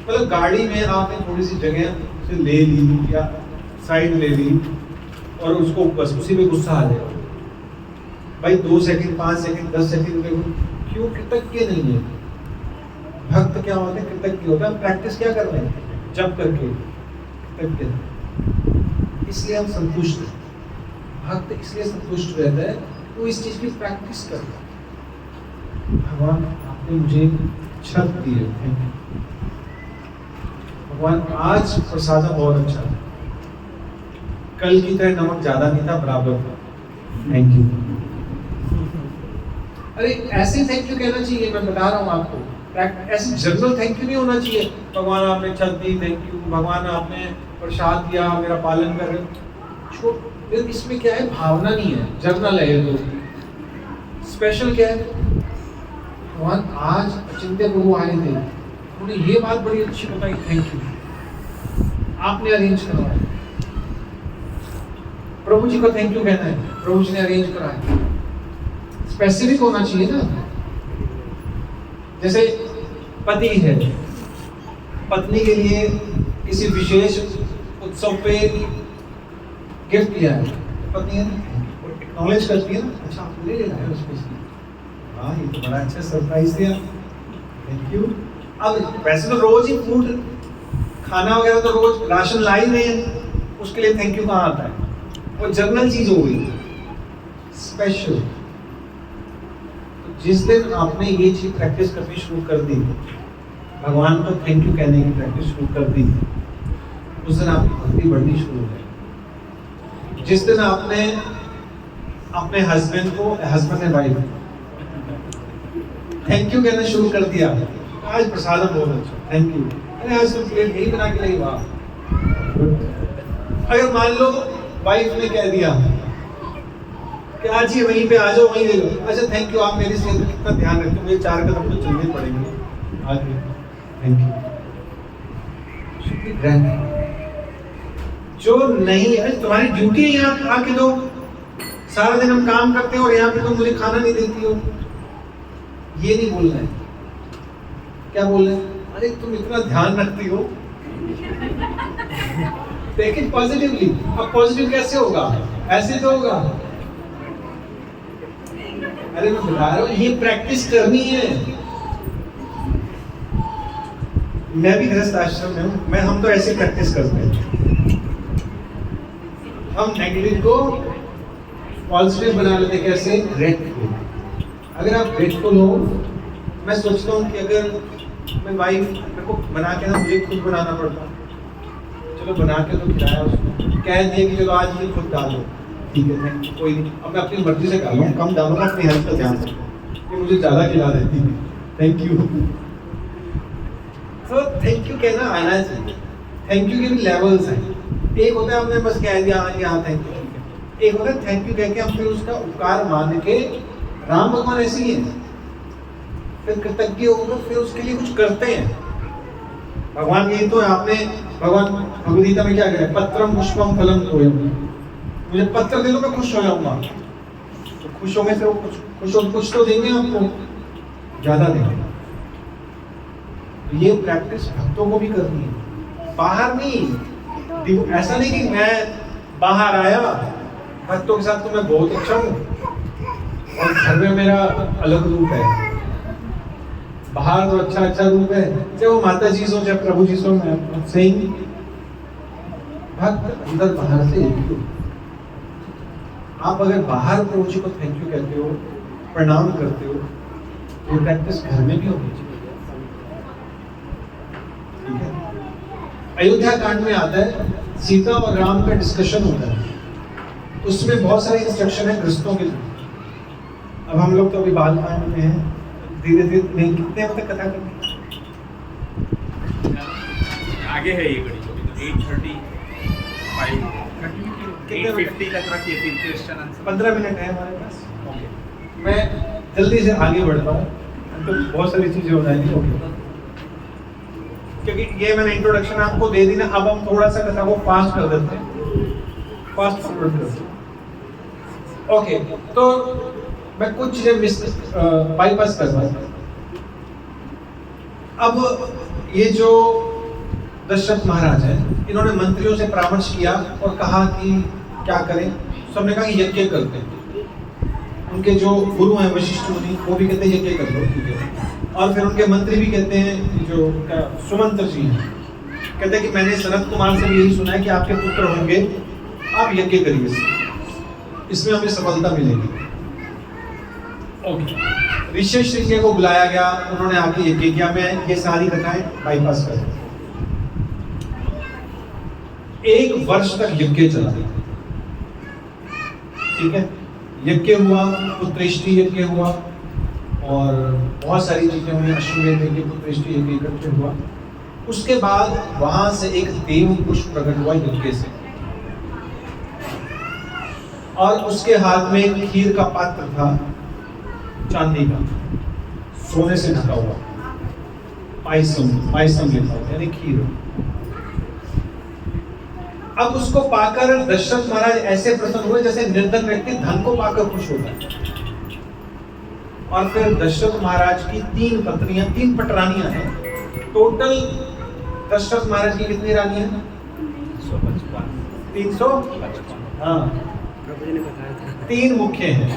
B: मतलब गाड़ी में आपने थोड़ी सी जगह से ले ली या साइड ले ली और उसको बस उसी पे गुस्सा आ जाएगा भाई। 2 सेकंड, 5 सेकंड, 10 सेकंड क्यों कृतज्ञ नहीं है? भक्त क्या होते हैं? कृतज्ञ होता है। प्रैक्टिस क्या कर रहे हैं? जब करके कृतज्ञ, इसलिए हम संतुष्ट हैं। भक्त इसलिए संतुष्ट रहता है वो इस चीज की प्रैक्टिस करता है। भगवान आपने मुझे छत दी है, थैंक यू भगवान। आज प्रसाद बहुत अच्छा है, कल की तरह नमक ज्यादा नहीं था, बराबर था, थैंक यू। अरे ऐसे थैंक यू कहना चाहिए, मैं बता रहा हूँ आपको। ऐसे जनरल थैंक यू नहीं होना चाहिए, भगवान आपने छत दी, थैंक यू, भगवान आपने प्रसाद दिया, मेरा पालन कर रहे हो। इसमें क्या है? भावना नहीं है, जनरल है ये। तो स्पेशल क्या है? भगवान आज अचिंत्य प्रभु आए थे, उन्होंने ये बात बड़ी अच्छी बताई, थैंक यू, आपने अरेंज करवाया। प्रभु जी को थैंक यू कहना है, प्रभु जी ने अरेंज कराया। स्पेसिफिक होना चाहिए ना। जैसे पति है, पत्नी के लिए किसी विशेष उत्सव पे गिफ्ट लिया है, पत्नी है ना एक्नॉलेज करती है ना, अच्छा आप ले लेना है उसको, हाँ ये तो बड़ा अच्छा सरप्राइज दिया, थैंक यू। अब वैसे तो रोज ही फूड खाना वगैरह तो रोज राशन ला ही रहे हैं, उसके लिए थैंक यू कहाँ आता है, वो जनरल चीज हो गई, स्पेशल। तो जिस दिन आपने ये चीज प्रैक्टिस करनी शुरू कर दी, भगवान को थैंक यू कहने की प्रैक्टिस शुरू कर दी, उस दिन आपकी भक्ति बढ़नी शुरू हो गई। जिस दिन आपने अपने हस्बैंड को, husband and wife thank you कहना शुरू कर दिया, आज प्रसाद बहुत अच्छा, थैंक यू, अरे आज तो प्लेट यही बना के लाई, वाह। अगर मान लो वाइफ ने कह दिया कि आज ये वहीं पे आ जाओ, वहीं ले लो, अच्छा थैंक यू, आप मेरी सेहत का कितना ध्यान रखते हो, मुझे 4 कदम तो चलने पड़ेंगे आज भी, थैंक यू। जो नहीं है, तुम्हारी ड्यूटी है यहाँ आके दो, सारा दिन हम काम करते हैं और यहाँ पे तुम मुझे खाना नहीं देती हो, ये नहीं बोलना है। क्या बोल रहे हैं? अरे तुम इतना ध्यान रखती हो, टेक इट पॉजिटिवली। अब पॉजिटिव कैसे होगा? ऐसे तो होगा। अरे मैं बता रहा हूँ, ये प्रैक्टिस करनी है। मैं भी गृहस्थ आश्रम में हूँ, हम तो ऐसे प्रैक्टिस करते हैं, हम नेगेटिव को पॉजिटिव बना लेते। कैसे? ग्रेटफुल। अगर आप ग्रेटफुल हो, मैं सोचता हूँ कि अगर मैं वाइफ मेरे को बना के ना, मुझे खुद बनाना पड़ता, चलो बना के तो खिलाया उसको, कह दिए कि चलो आज ये खुद डालो, ठीक है थैंक यू, कोई नहीं, अब मैं अपनी मर्जी से खा लूँ, कम डालूंगा, अपनी हेल्थ का ध्यान रखूँ, ये मुझे ज़्यादा खिला देती है, थैंक यू। तो थैंक यू कहना आना चाहिए। थैंक यू के भी लेवल्स हैं। एक होता है हमने बस कह दिया हाँ थैंक यू, ठीक है। एक होता है थैंक यू कह के हम फिर उसका उपकार मान के, राम भगवान ऐसे ही है, फिर कृतज्ञ होकर फिर उसके लिए कुछ करते हैं। भगवान यही तो है, आपने भगवान भगवद गीता में क्या कह रहे हैं? पत्रम पुष्पम फलम तोयम, मुझे पत्र दे दो मैं खुश हो जाऊंगा। तो खुश होंगे से वो कुछ तो देंगे आपको, ज्यादा देंगे। ये प्रैक्टिस भक्तों को भी करनी है, बाहर नहीं। ऐसा नहीं कि मैं बाहर आया भक्तों के साथ तो मैं बहुत अच्छा हूँ और घर में मेरा अलग रूप है, बाहर तो अच्छा रूप है, चाहे वो माता जी सो चाहे प्रभु जी सो। मैं सही भक्त अंदर बाहर से एक ही। आप अगर बाहर प्रभु जी को थैंक यू कहते हो, प्रणाम करते हो, तो प्रैक्टिस घर में भी होनी चाहिए। ठीक है। अयोध्या कांड में आता है, सीता और राम का डिस्कशन होता है, उसमें बहुत सारे इंस्ट्रक्शन है गृहस्थों के लिए। अब हम लोग तो अभी बाल कांड में हैं, धीरे धीरे नहीं, कितने तक कथा करनी
A: आगे है ये घड़ी, 8:35 8:50 तक रखिए, फिर क्वेश्चन आंसर।
B: 15 मिनट है हमारे पास। ओके, मैं जल्दी से आगे बढ़ता हूँ, तो बहुत सारी चीजें हो जाएंगी। ओके, क्योंकि ये मैंने इंट्रोडक्शन आपको दे दी ना, अब हम थोड़ा सा कथा को फास्ट कर देते हैं, फास्ट फॉरवर्ड करते हैं। ओके, तो मैं कुछ चीजें बाईपास कर रहा हूँ। अब ये जो दशरथ महाराज हैं, इन्होंने मंत्रियों से परामर्श किया और कहा कि क्या करें। सबने कहा कि यज्ञ करते हैं। उनके जो गुरु हैं वशिष्ठ मुनि, वो भी कहते हैं यज्ञ कर लो, ठीक है। और फिर उनके मंत्री भी कहते हैं, जो सुमंत्र जी हैं, कहते हैं कि मैंने सनत कुमार से भी यही सुना है कि आपके पुत्र होंगे, आप यज्ञ करिए, इसमें हमें सफलता मिलेगी। ओके, ऋषि श्री को बुलाया गया, उन्होंने आके यज्ञ किया। मैं ये सारी कथाएं बाईपास कर, 1 वर्ष तक यज्ञ चला, ठीक है। यज्ञ हुआ, पुत्रेष्टि यज्ञ हुआ और बहुत सारी चीजें हुई, अश्वमेध यज्ञ, पुत्रेष्टि यज्ञ इकट्ठे हुआ। उसके बाद वहां से एक देव पुष्प प्रकट हुआ यज्ञ से, और उसके हाथ में एक खीर का पात्र था, चांदी का, सोने से ढका हुआ, पायसम लिखा हुआ, यानी खीर। अब उसको पाकर दशरथ महाराज ऐसे प्रसन्न हुए जैसे निर्धन व्यक्ति धन को पाकर खुश होता है। और फिर दशरथ महाराज की 3 पत्नियां, 3 पटरानियां हैं। टोटल दशरथ महाराज की कितनी रानियां? 355। हाँ, 3 मुख्य हैं,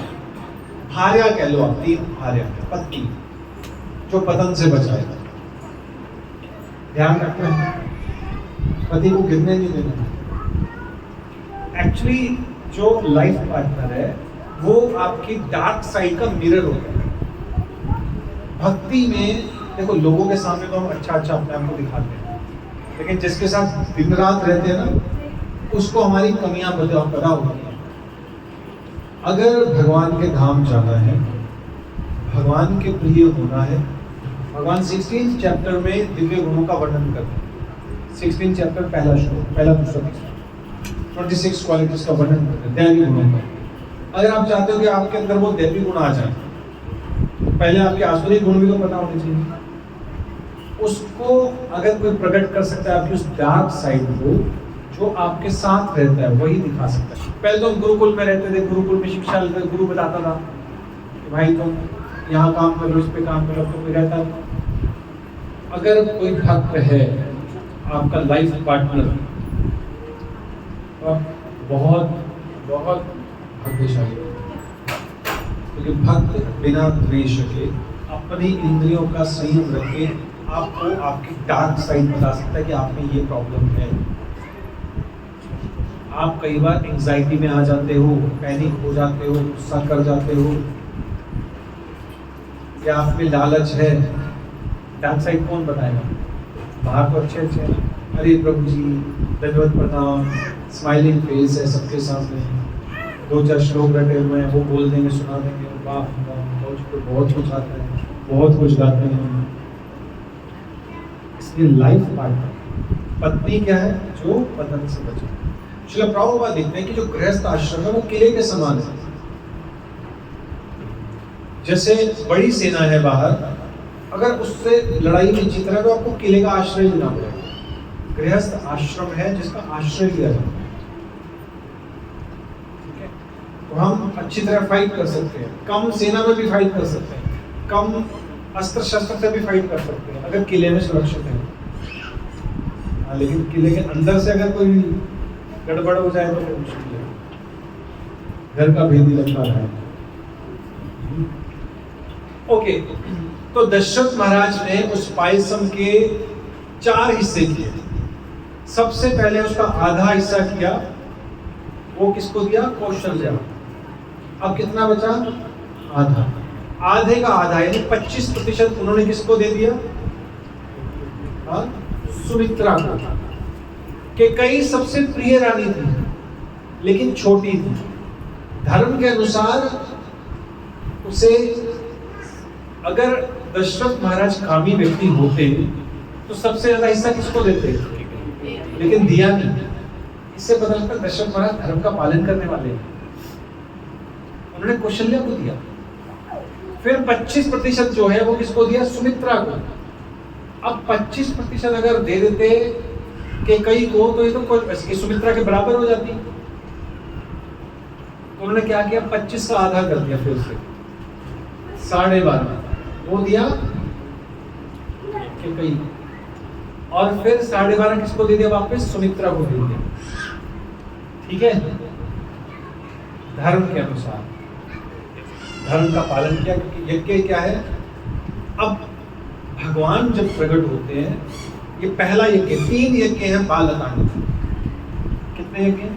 B: भार्या कह लो आप, 3 भार्या, पत्नी जो पतन से बचाएगा। ध्यान रखना है, पति को गिरने नहीं देना। एक्चुअली जो लाइफ पार्टनर है वो आपकी डार्क साइड का मिरर होता है। भक्ति में देखो, लोगों के सामने तो हम अच्छा अपने आप को दिखाते हैं, लेकिन जिसके साथ दिन रात रहते हैं ना, उसको हमारी कमियां पता होती हैं। अगर भगवान के धाम जाना है, भगवान के प्रिय होना है, भगवान 16 चैप्टर में दिव्य गुणों का वर्णन करते हैं। 16 चैप्टर पहला श्लोक, पहला दूसरा तीसरा, 26 क्वालिटीज का वर्णन करते हैं, दैवी गुणों का। अगर आप चाहते हो कि आपके अंदर वो दैवी गुण आ जाए, पहले आपके आसुरी गुण भी तो पता होने चाहिए। उसको अगर कोई प्रकट कर सकता है, आपकी उस डार्क साइड को जो आपके साथ रहता है, वही दिखा सकता है। पहले तो हम गुरुकुल में रहते थे, गुरुकुल में शिक्षा लेते थे, गुरु बताता था कि भाई तुम यहाँ काम करो, इस पे काम करो, तो कोई रहता था। अगर कोई भक्त है आपका लाइफ पार्टनर, तो आप बहुत बहुत भाग्यशाली हो, क्योंकि भक्त बिना द्वेष के, अपनी इंद्रियों का संयम रख के आपको आपकी डार्क साइड बता सकता है कि आप में ये प्रॉब्लम है। आप कई बार एंजाइटी में आ जाते हो, पैनिक हो जाते हो, गुस्सा कर जाते हो, या आप में लालच है। डार्क साइड कौन बताएगा? बाहर तो अच्छे अच्छे हैं, अरे प्रभु जी दंडवत प्रणाम, स्माइलिंग फेस है सबके सामने, 2-4 श्लोक रटे हुए हैं, वो बोल देंगे, सुना देंगे, वाह बहुत कुछ आता है, बहुत कुछ गाते हैं। इसलिए लाइफ पार्टनर पत्नी क्या है? जो पतन से बचे। श्रील प्रभुपाद लिखते हैं कि जो गृहस्थ आश्रम है वो किले के समान है। जैसे बड़ी सेना है बाहर, अगर उससे लड़ाई में जीतना है तो आपको किले का आश्रय लेना पड़ेगा। गृहस्थ आश्रम है जिसका आश्रय लिया जाता है। ठीक है, तो हम अच्छी तरह फाइट कर सकते हैं, कम सेना में भी फाइट कर सकते हैं, कम अस्त्र शस्त्र से भी फाइट कर सकते हैं अगर किले में सुरक्षित है। लेकिन किले के अंदर से अगर कोई गड़बड़ हो जाए तो फिर मुश्किल है, घर का भेदी लगता है। ओके, तो दशरथ महाराज ने उस पायसम के 4 हिस्से किए। सबसे पहले उसका आधा हिस्सा किया, वो किसको दिया? कौशल्या। अब कितना बचा? आधा। आधे का आधा यानी 25% उन्होंने किसको दे दिया? सुमित्रा को। कि कई सबसे प्रिय रानी थी लेकिन छोटी थी। धर्म के अनुसार उसे, अगर दशरथ महाराज कामी व्यक्ति होते तो सबसे ज्यादा हिस्सा किसको देते, लेकिन दिया नहीं। इससे पता लगता है दशरथ महाराज धर्म का पालन करने वाले हैं। उन्होंने कौशल्या को दिया। फिर 25% जो है वो किसको दिया? सुमित्रा को। अब 25% अगर दे देते कि कई को, तो ये तो कोई सुमित्रा के बराबर हो जाती। तो उन्होंने क्या किया? 25 का आधा कर दिया, फिर से 12.5 वो दिया कि कई, और फिर 12.5 किसको दे दिया? वापस सुमित्रा को दे दिया। ठीक है, धर्म के अनुसार धर्म का पालन किया। क्योंकि यज्ञ क्या है? अब भगवान जब प्रकट होते हैं, ये पहला यज्ञ, 3 यज्ञ हैं बालकांड। कितने यज्ञ?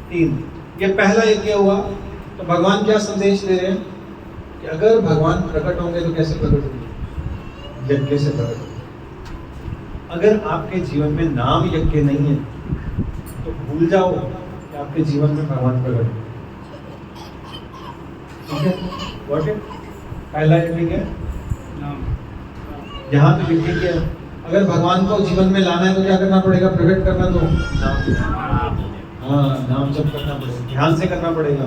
B: 3। ये पहला यज्ञ हुआ। तो भगवान क्या संदेश दे रहे हैं कि अगर भगवान प्रकट होंगे तो कैसे प्रकट होंगे? यज्ञ से प्रकट होंगे। अगर आपके जीवन में नाम यज्ञ नहीं है तो भूल जाओ कि आपके जीवन में भगवान प्रकट होंगे। ठीक है, व्हाट है पहला यज्ञ क्या है? यहाँ पे यज्ञ क्या है? अगर भगवान को जीवन में लाना है तो क्या करना पड़ेगा? प्रकट करना तो नाम, हाँ, नाम जप करना पड़ेगा, ध्यान से करना पड़ेगा।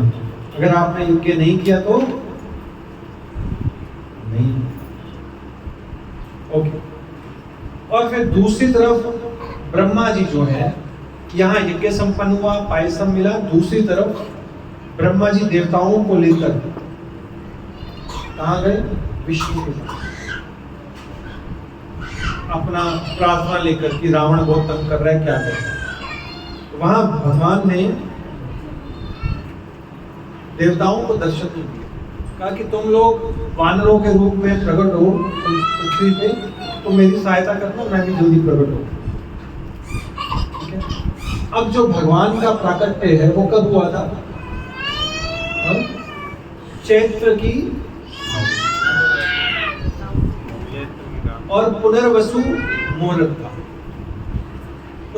B: अगर आपने यज्ञ नहीं किया तो नहीं। ओके, और फिर दूसरी तरफ ब्रह्मा जी जो है, यहाँ यज्ञ संपन्न हुआ, पायसम मिला। दूसरी तरफ ब्रह्मा जी देवताओं को लेकर कहाँ गए? विष्णु के पास, अपना प्रार्थना लेकर कि रावण बहुत तंग कर रहा है, क्या करें। वहां भगवान ने देवताओं को दर्शन दिया। कहा कि तुम लोग वानरों के रूप में प्रकट हो पृथ्वी पे, तो मेरी सहायता करना, मैं भी जल्दी प्रकट हो। ठीक है? अब जो भगवान का प्राकट्य है वो कब हुआ था? चैत्र की और पुनर्वसु मुहूर्त था।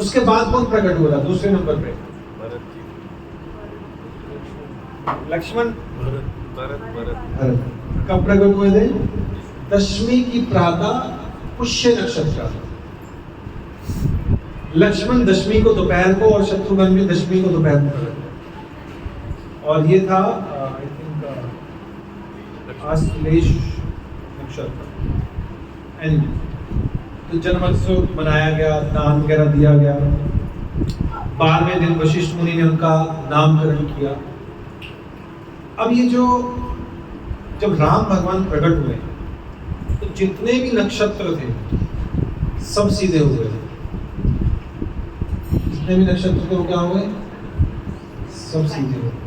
B: उसके बाद कौन प्रकट हुआ था दूसरे नंबर पे? लक्ष्मण भरत। कब प्रकट हुए थे? दशमी की प्रातः पुष्य नक्षत्र। लक्ष्मण दशमी को दोपहर को और शत्रुघ्न भी दशमी को दोपहर को प्रकट हुए। और ये था आई थिंक आश्लेष नक्षत्र। एंड तो जन्मोत्सव मनाया गया, दान वगैरह दिया गया। 12वें दिन वशिष्ठ मुनि ने उनका नामकरण किया। अब ये जो जब राम भगवान प्रकट हुए तो जितने भी नक्षत्र थे सब सीधे हो गए। जितने भी नक्षत्र थे वो क्या हो गए? सब सीधे हो गए।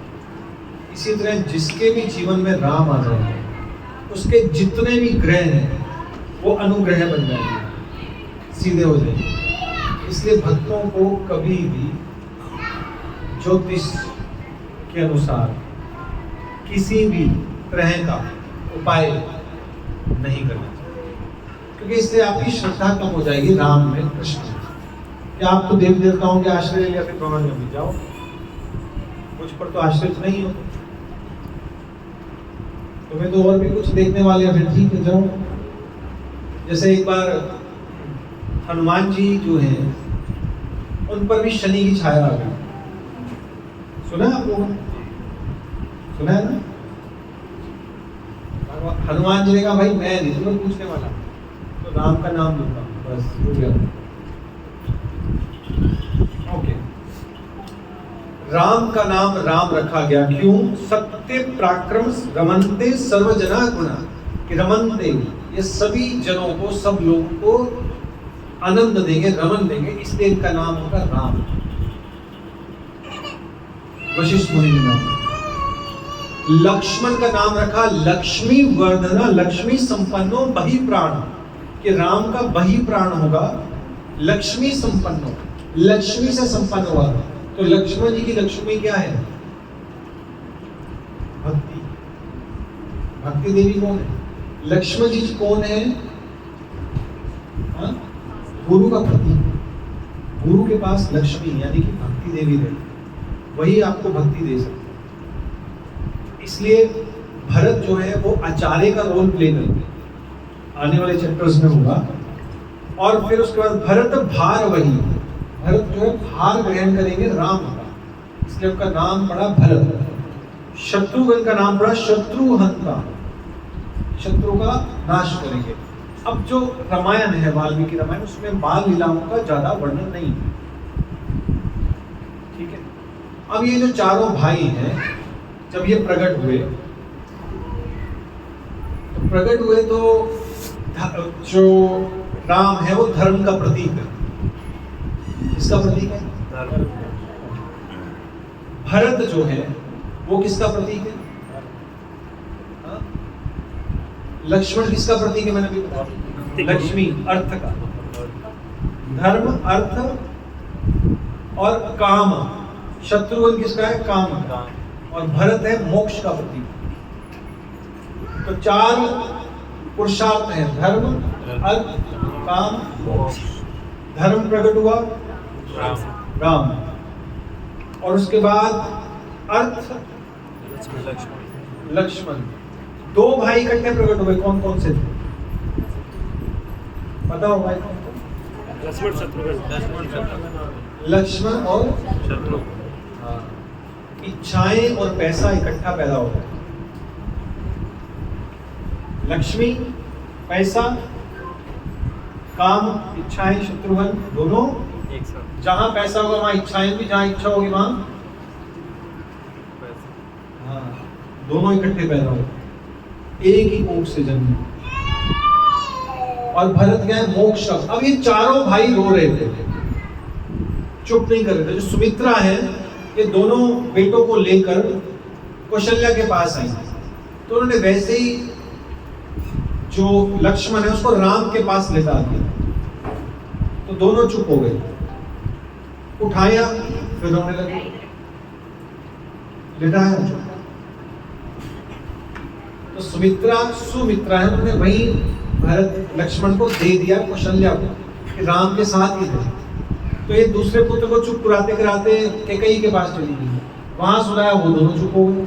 B: इसी तरह जिसके भी जीवन में राम आ जाए उसके जितने भी ग्रह हैं वो अनुग्रह बन जाएंगे, सीधे हो जाएंगे। इसलिए भक्तों को कभी भी ज्योतिष के अनुसार किसी भी तरह का उपाय नहीं करना चाहिए, क्योंकि इससे आपकी श्रद्धा कम हो जाएगी राम में, कृष्ण में। क्या आप तो देवी देवताओं के आश्रय ले फिर भवन में भी जाओ, मुझ पर तो आश्रित नहीं हो। तुम्हें तो और भी कुछ देखने वाले हैं, फिर ठीक है जाओ। जैसे एक बार हनुमान जी जो हैं उन पर भी शनि की छाया आ गई। सुना है आप लोगों ने? सुना है ना? हनुमान जी ने कहा भाई मैं नहीं तुम्हें पूछने वाला, तो राम का नाम लूंगा, बस हो गया। ओके, राम का नाम राम रखा गया। क्यों? सत्य पराक्रम रमनते सर्वजना गुणा, कि रमनते ये सभी जनों को, सब लोगों को आनंद देंगे, रमन देंगे, इसलिए इनका नाम होगा राम। वशिष्ठ मुनि ने नाम। लक्ष्मण का नाम रखा लक्ष्मी वर्धना, लक्ष्मी संपन्नो बहि प्राण, कि राम का बहि प्राण होगा लक्ष्मी संपन्नो, लक्ष्मी से संपन्न हुआ। तो लक्ष्मण जी की लक्ष्मी क्या है? भक्ति। भक्ति देवी कौन है? लक्ष्मण जी कौन है? गुरु का प्रतीक। गुरु के पास लक्ष्मी यानी कि भक्ति देवी रहती, वही आपको भक्ति दे सकती। इसलिए भरत जो है वो आचार्य का रोल प्ले करेंगे, आने वाले चैप्टर्स में होगा। और फिर उसके बाद भरत भार वही, भरत जो है भार ग्रहण करेंगे राम का, इसलिए उनका नाम पड़ा भरत। शत्रुघ्न का नाम पड़ा शत्रुहंता, शत्रु का नाश करेंगे। अब जो रामायण है, वाल्मीकि रामायण, उसमें बाल लीलाओं का ज्यादा वर्णन नहीं है। ठीक है? अब ये जो चारों भाई हैं जब ये प्रकट हुए तो जो राम है वो धर्म का प्रतीक है। किसका प्रतीक है? भरत जो है वो किसका प्रतीक है? लक्ष्मण किसका प्रतीक है? मैंने अभी बताया, लक्ष्मी अर्थ का। धर्म, अर्थ और काम। शत्रुघ्न किसका है? काम का। और भरत है मोक्ष का प्रतीक। तो चार पुरुषार्थ हैं, धर्म, अर्थ, काम, मोक्ष। धर्म प्रकट हुआ राम, और उसके बाद अर्थ लक्ष्मण। दो भाई इकट्ठे प्रकट हुए, कौन कौन से थे? पता हो भाई? लक्ष्मण और शत्रुघ्न। इच्छाएं और पैसा इकट्ठा पैदा होता है। लक्ष्मी, पैसा, काम, इच्छाएं, शत्रुघ्न दोनों एक साथ। जहां पैसा होगा वहां इच्छाएं भी, जहां इच्छा होगी वहां दोनों इकट्ठे पैदा होते, एक ही कोख से जन्म। और भरत क्या है? मोक्ष। अब ये चारों भाई रो रहे थे, चुप नहीं कर रहे थे। जो सुमित्रा है, ये दोनों बेटों को लेकर कौशल्या के पास आई तो उन्होंने वैसे ही जो लक्ष्मण है उसको राम के पास ले जा दिया। तो दोनों चुप हो गए, उठाया फिर रोने लगे, लिटाया चुप। तो सुमित्रा है, उन्होंने वही भरत लक्ष्मण को दे दिया कौशल्या को कि राम के साथ ही थे। तो ये दूसरे पुत्र को चुप कराते कराते कैकेयी के पास चली गई, वहां सुनाया, वो दोनों चुप हो गए।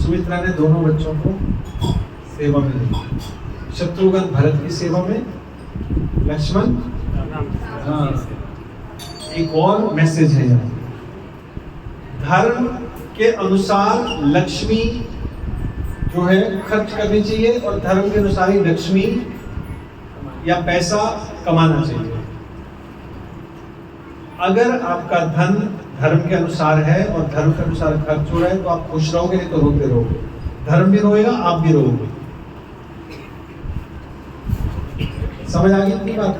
B: सुमित्रा ने दोनों बच्चों को सेवा में दी, शत्रुघ्न भरत की सेवा में, लक्ष्मण। हाँ, एक और मैसेज है यहाँ, धर्म के अनुसार लक्ष्मी जो है खर्च करनी चाहिए और धर्म के अनुसार ही लक्ष्मी या पैसा कमाना चाहिए। अगर आपका धन धर्म के अनुसार है और धर्म के अनुसार खर्च हो रहा है तो आप खुश रहोगे, नहीं तो रोते रहोगे। धर्म भी रोएगा, आप भी रोगे। समझ आ गई अपनी बात?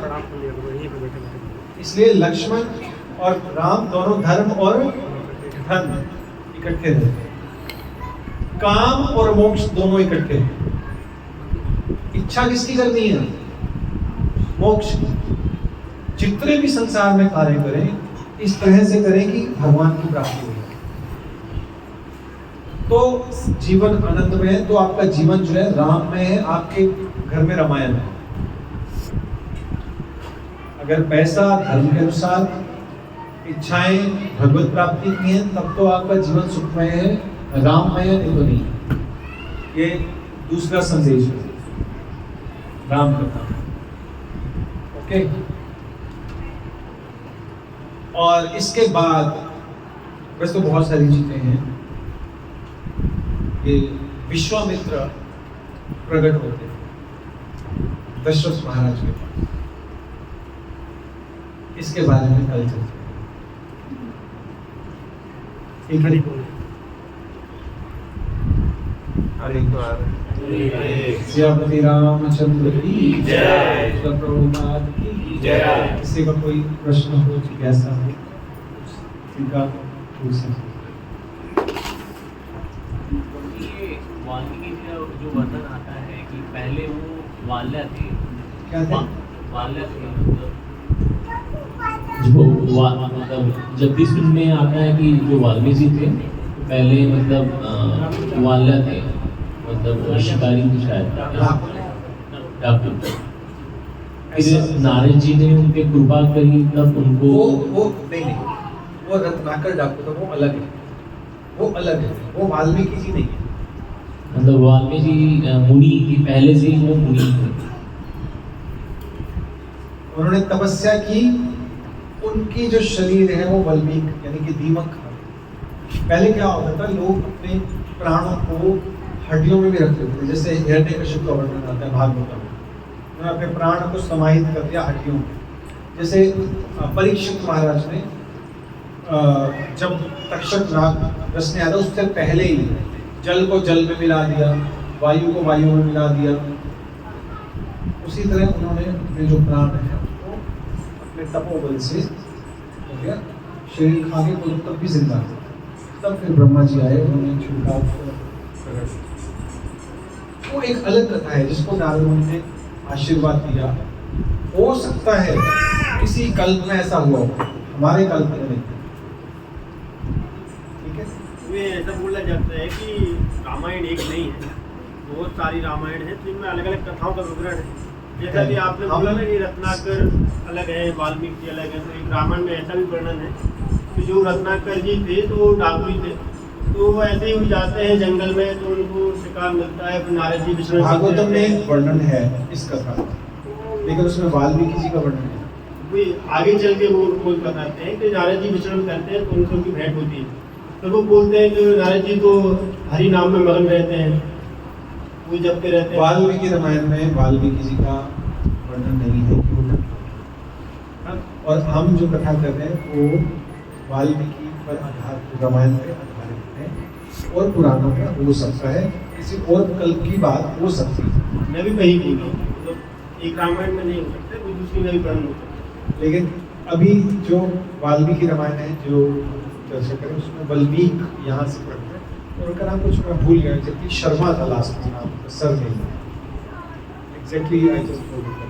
B: इसलिए लक्ष्मण और राम दोनों धर्म और धन इकट्ठे रहते हैं, काम और मोक्ष दोनों इकट्ठे। इच्छा किसकी करनी है? मोक्ष। जितने भी संसार में कार्य करें इस तरह से करें कि भगवान की प्राप्ति हो, तो जीवन आनंद में है। तो आपका जीवन जो है राम में है, आपके घर में रामायण है। अगर पैसा धर्म के अनुसार, इच्छाएं भगवत प्राप्ति की हैं, तब तो आपका जीवन सुखमय है, राममय है, नहीं तो नहीं। ये दूसरा संदेश है राम कथा। ओके, और इसके बाद वैसे तो बहुत सारी चीजें हैं। ये विश्वामित्र प्रकट होते हैं दशरथ महाराज के पास, इसके बारे में कल चलते हैं। श्रीपति रामचंद्र की जय, प्रभुपाद की जय। किसी का कोई प्रश्न हो, जिज्ञासा हो, इनका पूछ सकते।
F: वाल्मीकि का जो वर्णन आता है कि पहले वो वाल्या थे,
B: क्या थे?
F: वाल्या थे, मतलब जगदीश में आता है कि जो वाल्मीकि थे पहले मतलब वाल्या थे, मतलब शिकारी थे शायद, डाकू। फिर नारद जी ने उन पे कृपा करी, तब उनको
B: वो नहीं, वो रत्नाकर डाकू था, वो अलग है, वो अलग है, वो वाल्मीकि जी नहीं है।
F: मतलब वाल्मीकि मुनि की पहले से ही वो मुनि थे,
B: उन्होंने तपस्या की, उनकी जो शरीर है वो वाल्मीकि यानी कि दीमक था। पहले क्या होता था, लोग अपने प्राणों को हड्डियों में भी रखते थे, जैसे हिरण्यकशिपु का वर्णन आता है भागवत में, उन्होंने अपने प्राण को समाहित कर दिया हड्डियों में। जैसे परीक्षित महाराज ने जब तक्षक राग रचने आया उससे पहले ही जल को जल में मिला दिया, वायु को वायु में मिला दिया। उसी तरह उन्होंने अपने जो प्राण है वो अपने तपोबल से हो गया, शरीर खा के तो तब भी जिंदा थे। तब फिर ब्रह्मा जी आए, उन्होंने छिड़काव प्रकट। वो एक अलग कथा है जिसको नारद मुनि ने आशीर्वाद दिया। हो सकता है किसी कल्प में ऐसा हुआ हो, हमारे कल्प में नहीं। ठीक है,
G: इसमें ऐसा बोला जाता है कि रामायण एक नहीं है, बहुत सारी रामायण है, तो इनमें अलग अलग कथाओं का विवरण है। जैसा कि आपने बोला ना कि रत्नाकर अलग है, वाल्मीकि अलग है, तो एक रामायण में ऐसा भी वर्णन है कि जो रत्नाकर जी थे तो वो डाकू थे, तो वो ऐसे ही जाते हैं जंगल में, तो उनको शिकार मिलता है, फिर नारद जी विष्णु
B: भागवतम में वर्णन है इस कथा का, लेकिन उसमें वाल्मीकि जी का वर्णन है।
G: कोई आगे चल के वो उनको बताते हैं कि नारद जी विचरण करते हैं, तो उनसे उनकी भेंट होती है, तो वो बोलते हैं कि नारद जी तो हरि नाम में मगन रहते हैं, वो जपते रहते हैं।
B: वाल्मीकि रामायण में वाल्मीकि जी का वर्णन नहीं है कि वो जपते हैं, और हम जो कथा कर रहे हैं वो वाल्मीकि पर आधारित, रामायण पर आधारित है, और पुराणों में हो सकता है किसी और कल्प की बात हो सकती है।
G: मैं भी वही बोल रहा हूँ, मतलब एक रामायण में नहीं हो सकता, कोई दूसरी में भी वर्णन हो सकता है।
B: लेकिन अभी जो वाल्मीकि रामायण है, जो चर्चा करें, उसमें बल्मीक यहाँ से पढ़ते हैं और उनका नाम कुछ मैं भूल गया, जबकि शर्मा था लास्ट में नाम, सर नहीं एग्जैक्टली आई जस्ट फॉरगॉट।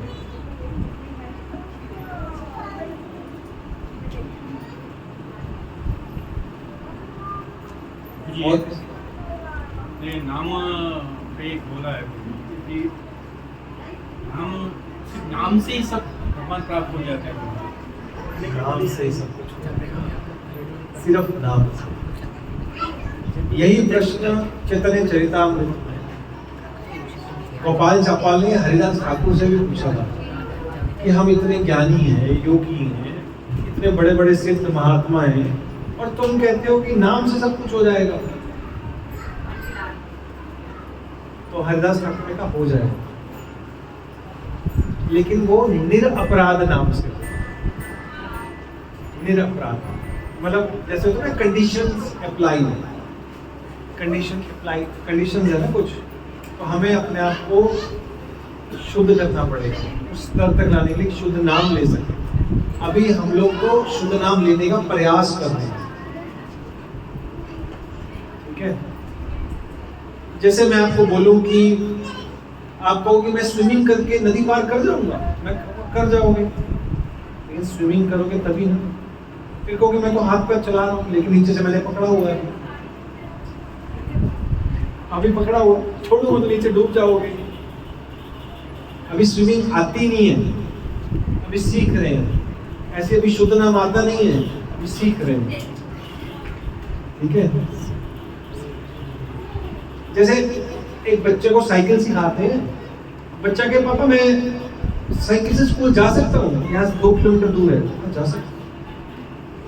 H: ये नाम पे एक बोला है कि नाम से ही सब भगवान प्राप्त हो जाते हैं।
B: नाम से ही सब कुछ होता है, सिर्फ नाम से। यही प्रश्न चैतन्य चरितामृत में गोपाल चापाल ने हरिदास ठाकुर से भी पूछा था कि हम इतने ज्ञानी हैं, योगी हैं, इतने बड़े बड़े सिद्ध महात्मा हैं, और तुम कहते हो कि नाम से सब कुछ हो जाएगा। तो हरिदास ठाकुर ने कहा हो जाएगा, लेकिन वो निरपराध नाम से। निरपराध मतलब जैसे होता है ना कंडीशंस अप्लाई, कंडीशंस है ना कुछ, तो हमें अपने आप को शुद्ध करना पड़ेगा, उस स्तर तक लाने के लिए शुद्ध नाम ले सके। अभी हम लोग को शुद्ध नाम लेने का प्रयास कर रहे हैं, ठीक है। जैसे मैं आपको बोलूं कि आप कहोगे मैं स्विमिंग करके नदी पार कर जाऊंगा, मैं कर जाओगे, लेकिन स्विमिंग करोगे तभी ना। फिर कहोगे मैं तो हाथ पैर चला रहा हूँ, लेकिन नीचे से मैंने पकड़ा हुआ है, अभी पकड़ा हुआ, छोड़ो तो नीचे डूब जाओगे। अभी स्विमिंग आती नहीं है, अभी सीख रहे हैं। ऐसे अभी शुद्ध नाम आता नहीं है, अभी सीख रहे हैं, ठीक है। जैसे एक बच्चे को साइकिल सिखाते हैं, बच्चा के पापा मैं साइकिल से स्कूल जा सकता हूँ, यहाँ से 2 किलोमीटर दूर है, जा सकता हूँ।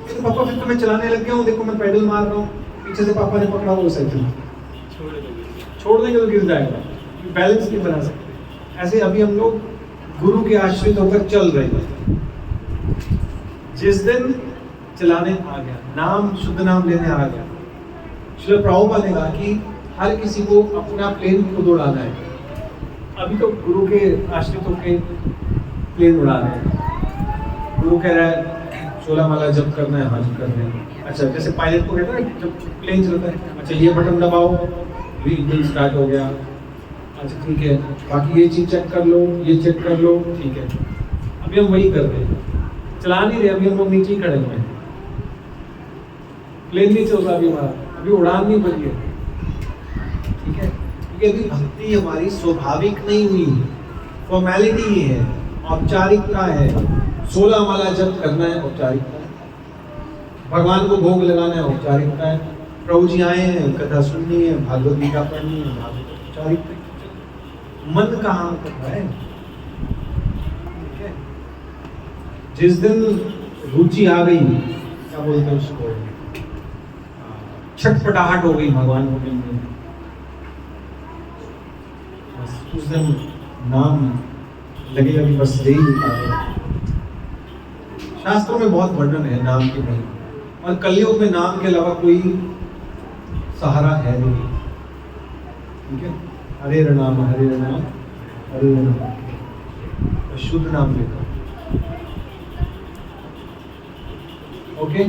B: तो पापा फिर तो मैं चलाने लग गया हूँ, देखो मैं पैडल मार रहा हूँ, पीछे से पापा ने पकड़ा हुआ साइकिल, छोड़ देंगे तो गिर जाएगा, बैलेंस नहीं बना सकते। ऐसे अभी हम लोग गुरु के आश्रित होकर चल रहे हैं। जिस दिन चलाने आ गया, नाम शुद्ध नाम लेने आ गया, श्रील प्रभुपाद ने कहा कि हर किसी को अपना प्लेन खुद उड़ाना है। अभी तो गुरु के आश्रित होकर प्लेन उड़ा रहे हैं। गुरु कह रहा है 16 माला जप करना है, हाँ जी कर रहे हैं। अच्छा, जैसे पायलट को कहता है जब प्लेन चलता है, अच्छा ये बटन दबाओ, इंजन स्टार्ट हो गया, अच्छा ठीक है, बाकी ये चीज चेक कर लो, ये चेक कर लो, ठीक है। अभी हम वही कर रहे हैं, चला नहीं रहे, अभी हम लोग नीचे ही खड़े हुए हैं, प्लेन नहीं चल रहा अभी हमारा, अभी उड़ान नहीं बनी है, ठीक है। क्योंकि अभी भक्ति हमारी स्वाभाविक नहीं हुई, फॉर्मेलिटी है, औपचारिकता है। 16 माला जप करना है, औपचारिकता है। भगवान को भोग लगाना है, औपचारिकता है। प्रभु जी आए हैं, कथा सुननी है, भागवत गीता पढ़नी है, औपचारिकता। मन कहाँ कर रहा है, ठीक है। जिस दिन रुचि आ गई, क्या बोलते हैं उसको, छटपटाहट हो गई भगवान को मिलने में, उस दिन नाम लगेगा कि बस यही उतारे। शास्त्रों में बहुत वर्णन है नाम के नहीं, और कलयुग में नाम के अलावा कोई सहारा है नहीं, ठीक है। हरे नाम हरे नाम हरे नाम, शुद्ध नाम लेकर, ओके।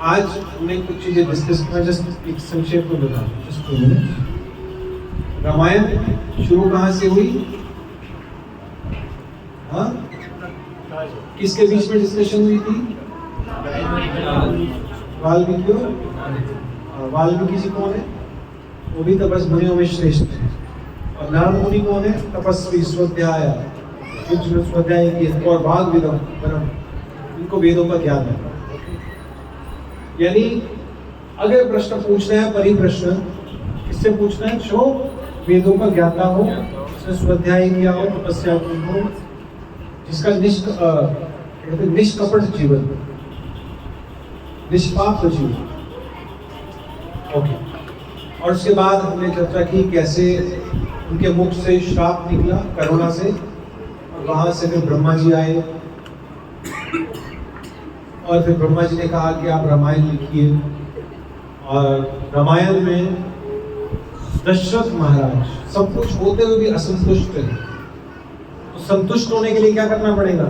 B: आज हमने कुछ चीजें डिस्कस किया, जस्ट एक संक्षेप में बता दूं, जस्ट 2 मिनट। रामायण शुरू कहाँ से हुई, हाँ किसके बीच में डिस्कशन हुई थी, वाल्मीकि जी कौन है, वो भी तपस्वी मुनियों में श्रेष्ठ है। और नारद मुनि कौन है, तपस्वी, स्वाध्याय, स्वाध्याय की और भाग विदम, इनको वेदों का ज्ञान है। यानी अगर प्रश्न पूछना है, परिप्रश्न किससे पूछना है, जो वेदों का ज्ञाता हो, उसने स्वाध्याय किया हो, तपस्या की हो, जिसका निष्कपट जीवन, निष्पाप जीवन, ओके। और उसके बाद हमने चर्चा की कैसे उनके मुख से श्राप निकला करुणा से, और वहां से फिर ब्रह्मा जी आए, और फिर ब्रह्मा जी ने कहा कि आप रामायण लिखिए। और रामायण में दशरथ महाराज सब कुछ होते हुए भी असंतुष्ट है, तो संतुष्ट होने के लिए क्या करना पड़ेगा,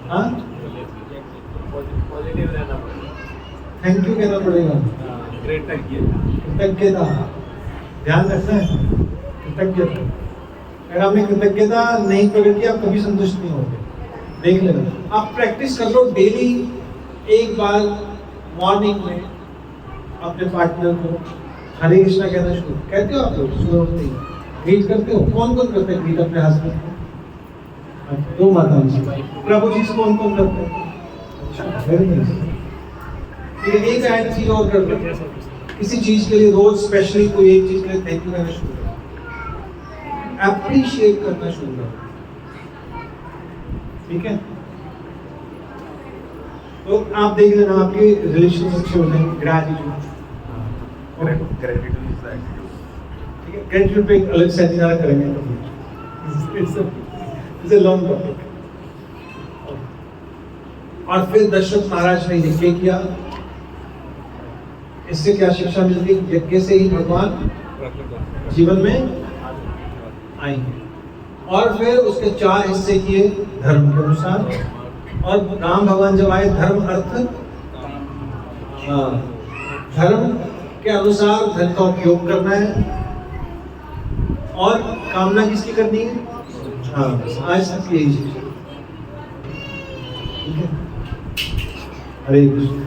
B: हाँ
G: पॉजिटिव रहना पड़ेगा।
B: थैंक यू कहना पड़ेगा, कृतज्ञता ध्यान रखना है, कृतज्ञता। अगर आपने कृतज्ञता नहीं प्रकट की, आप कभी संतुष्ट नहीं होंगे। देख लेना, आप प्रैक्टिस कर लो डेली। एक बार मॉर्निंग में अपने पार्टनर को हरे कृष्णा कहना शुरू कहते हो। आप लोग सुबह उठते ही ग्रीट करते हो? कौन कौन करते हैं ग्रीट अपने हस्बैंड को? दो माताओं से। प्रभु जी से कौन कौन करते हैं? Very nice. एक ऐड चीज और कर लो, किसी चीज के लिए रोज स्पेशली कोई एक चीज के लिए थैंक यू कहना शुरू करो, अप्रिशिएट करना शुरू करो। ठीक है, तो आप देख लेना आपके रिलेशन अच्छे हो जाएंगे। ग्रैटिट्यूड, ठीक है, ग्रैटिट्यूड पे एक अलग सेमिनार करेंगे कभी। It's a long topic. और फिर दशरथ महाराज ने यज्ञ किया। इससे क्या शिक्षा मिलती है? यज्ञ से ही भगवान जीवन में आएंगे। और फिर उसके 4 हिस्से किए धर्म के अनुसार। और राम भगवान जब आए, धर्म अर्थ धर्म के अनुसार धन का उपयोग करना है। और कामना किसकी करनी है? हाँ, आज तक यही चीज। ठीक है, हरे कृष्ण।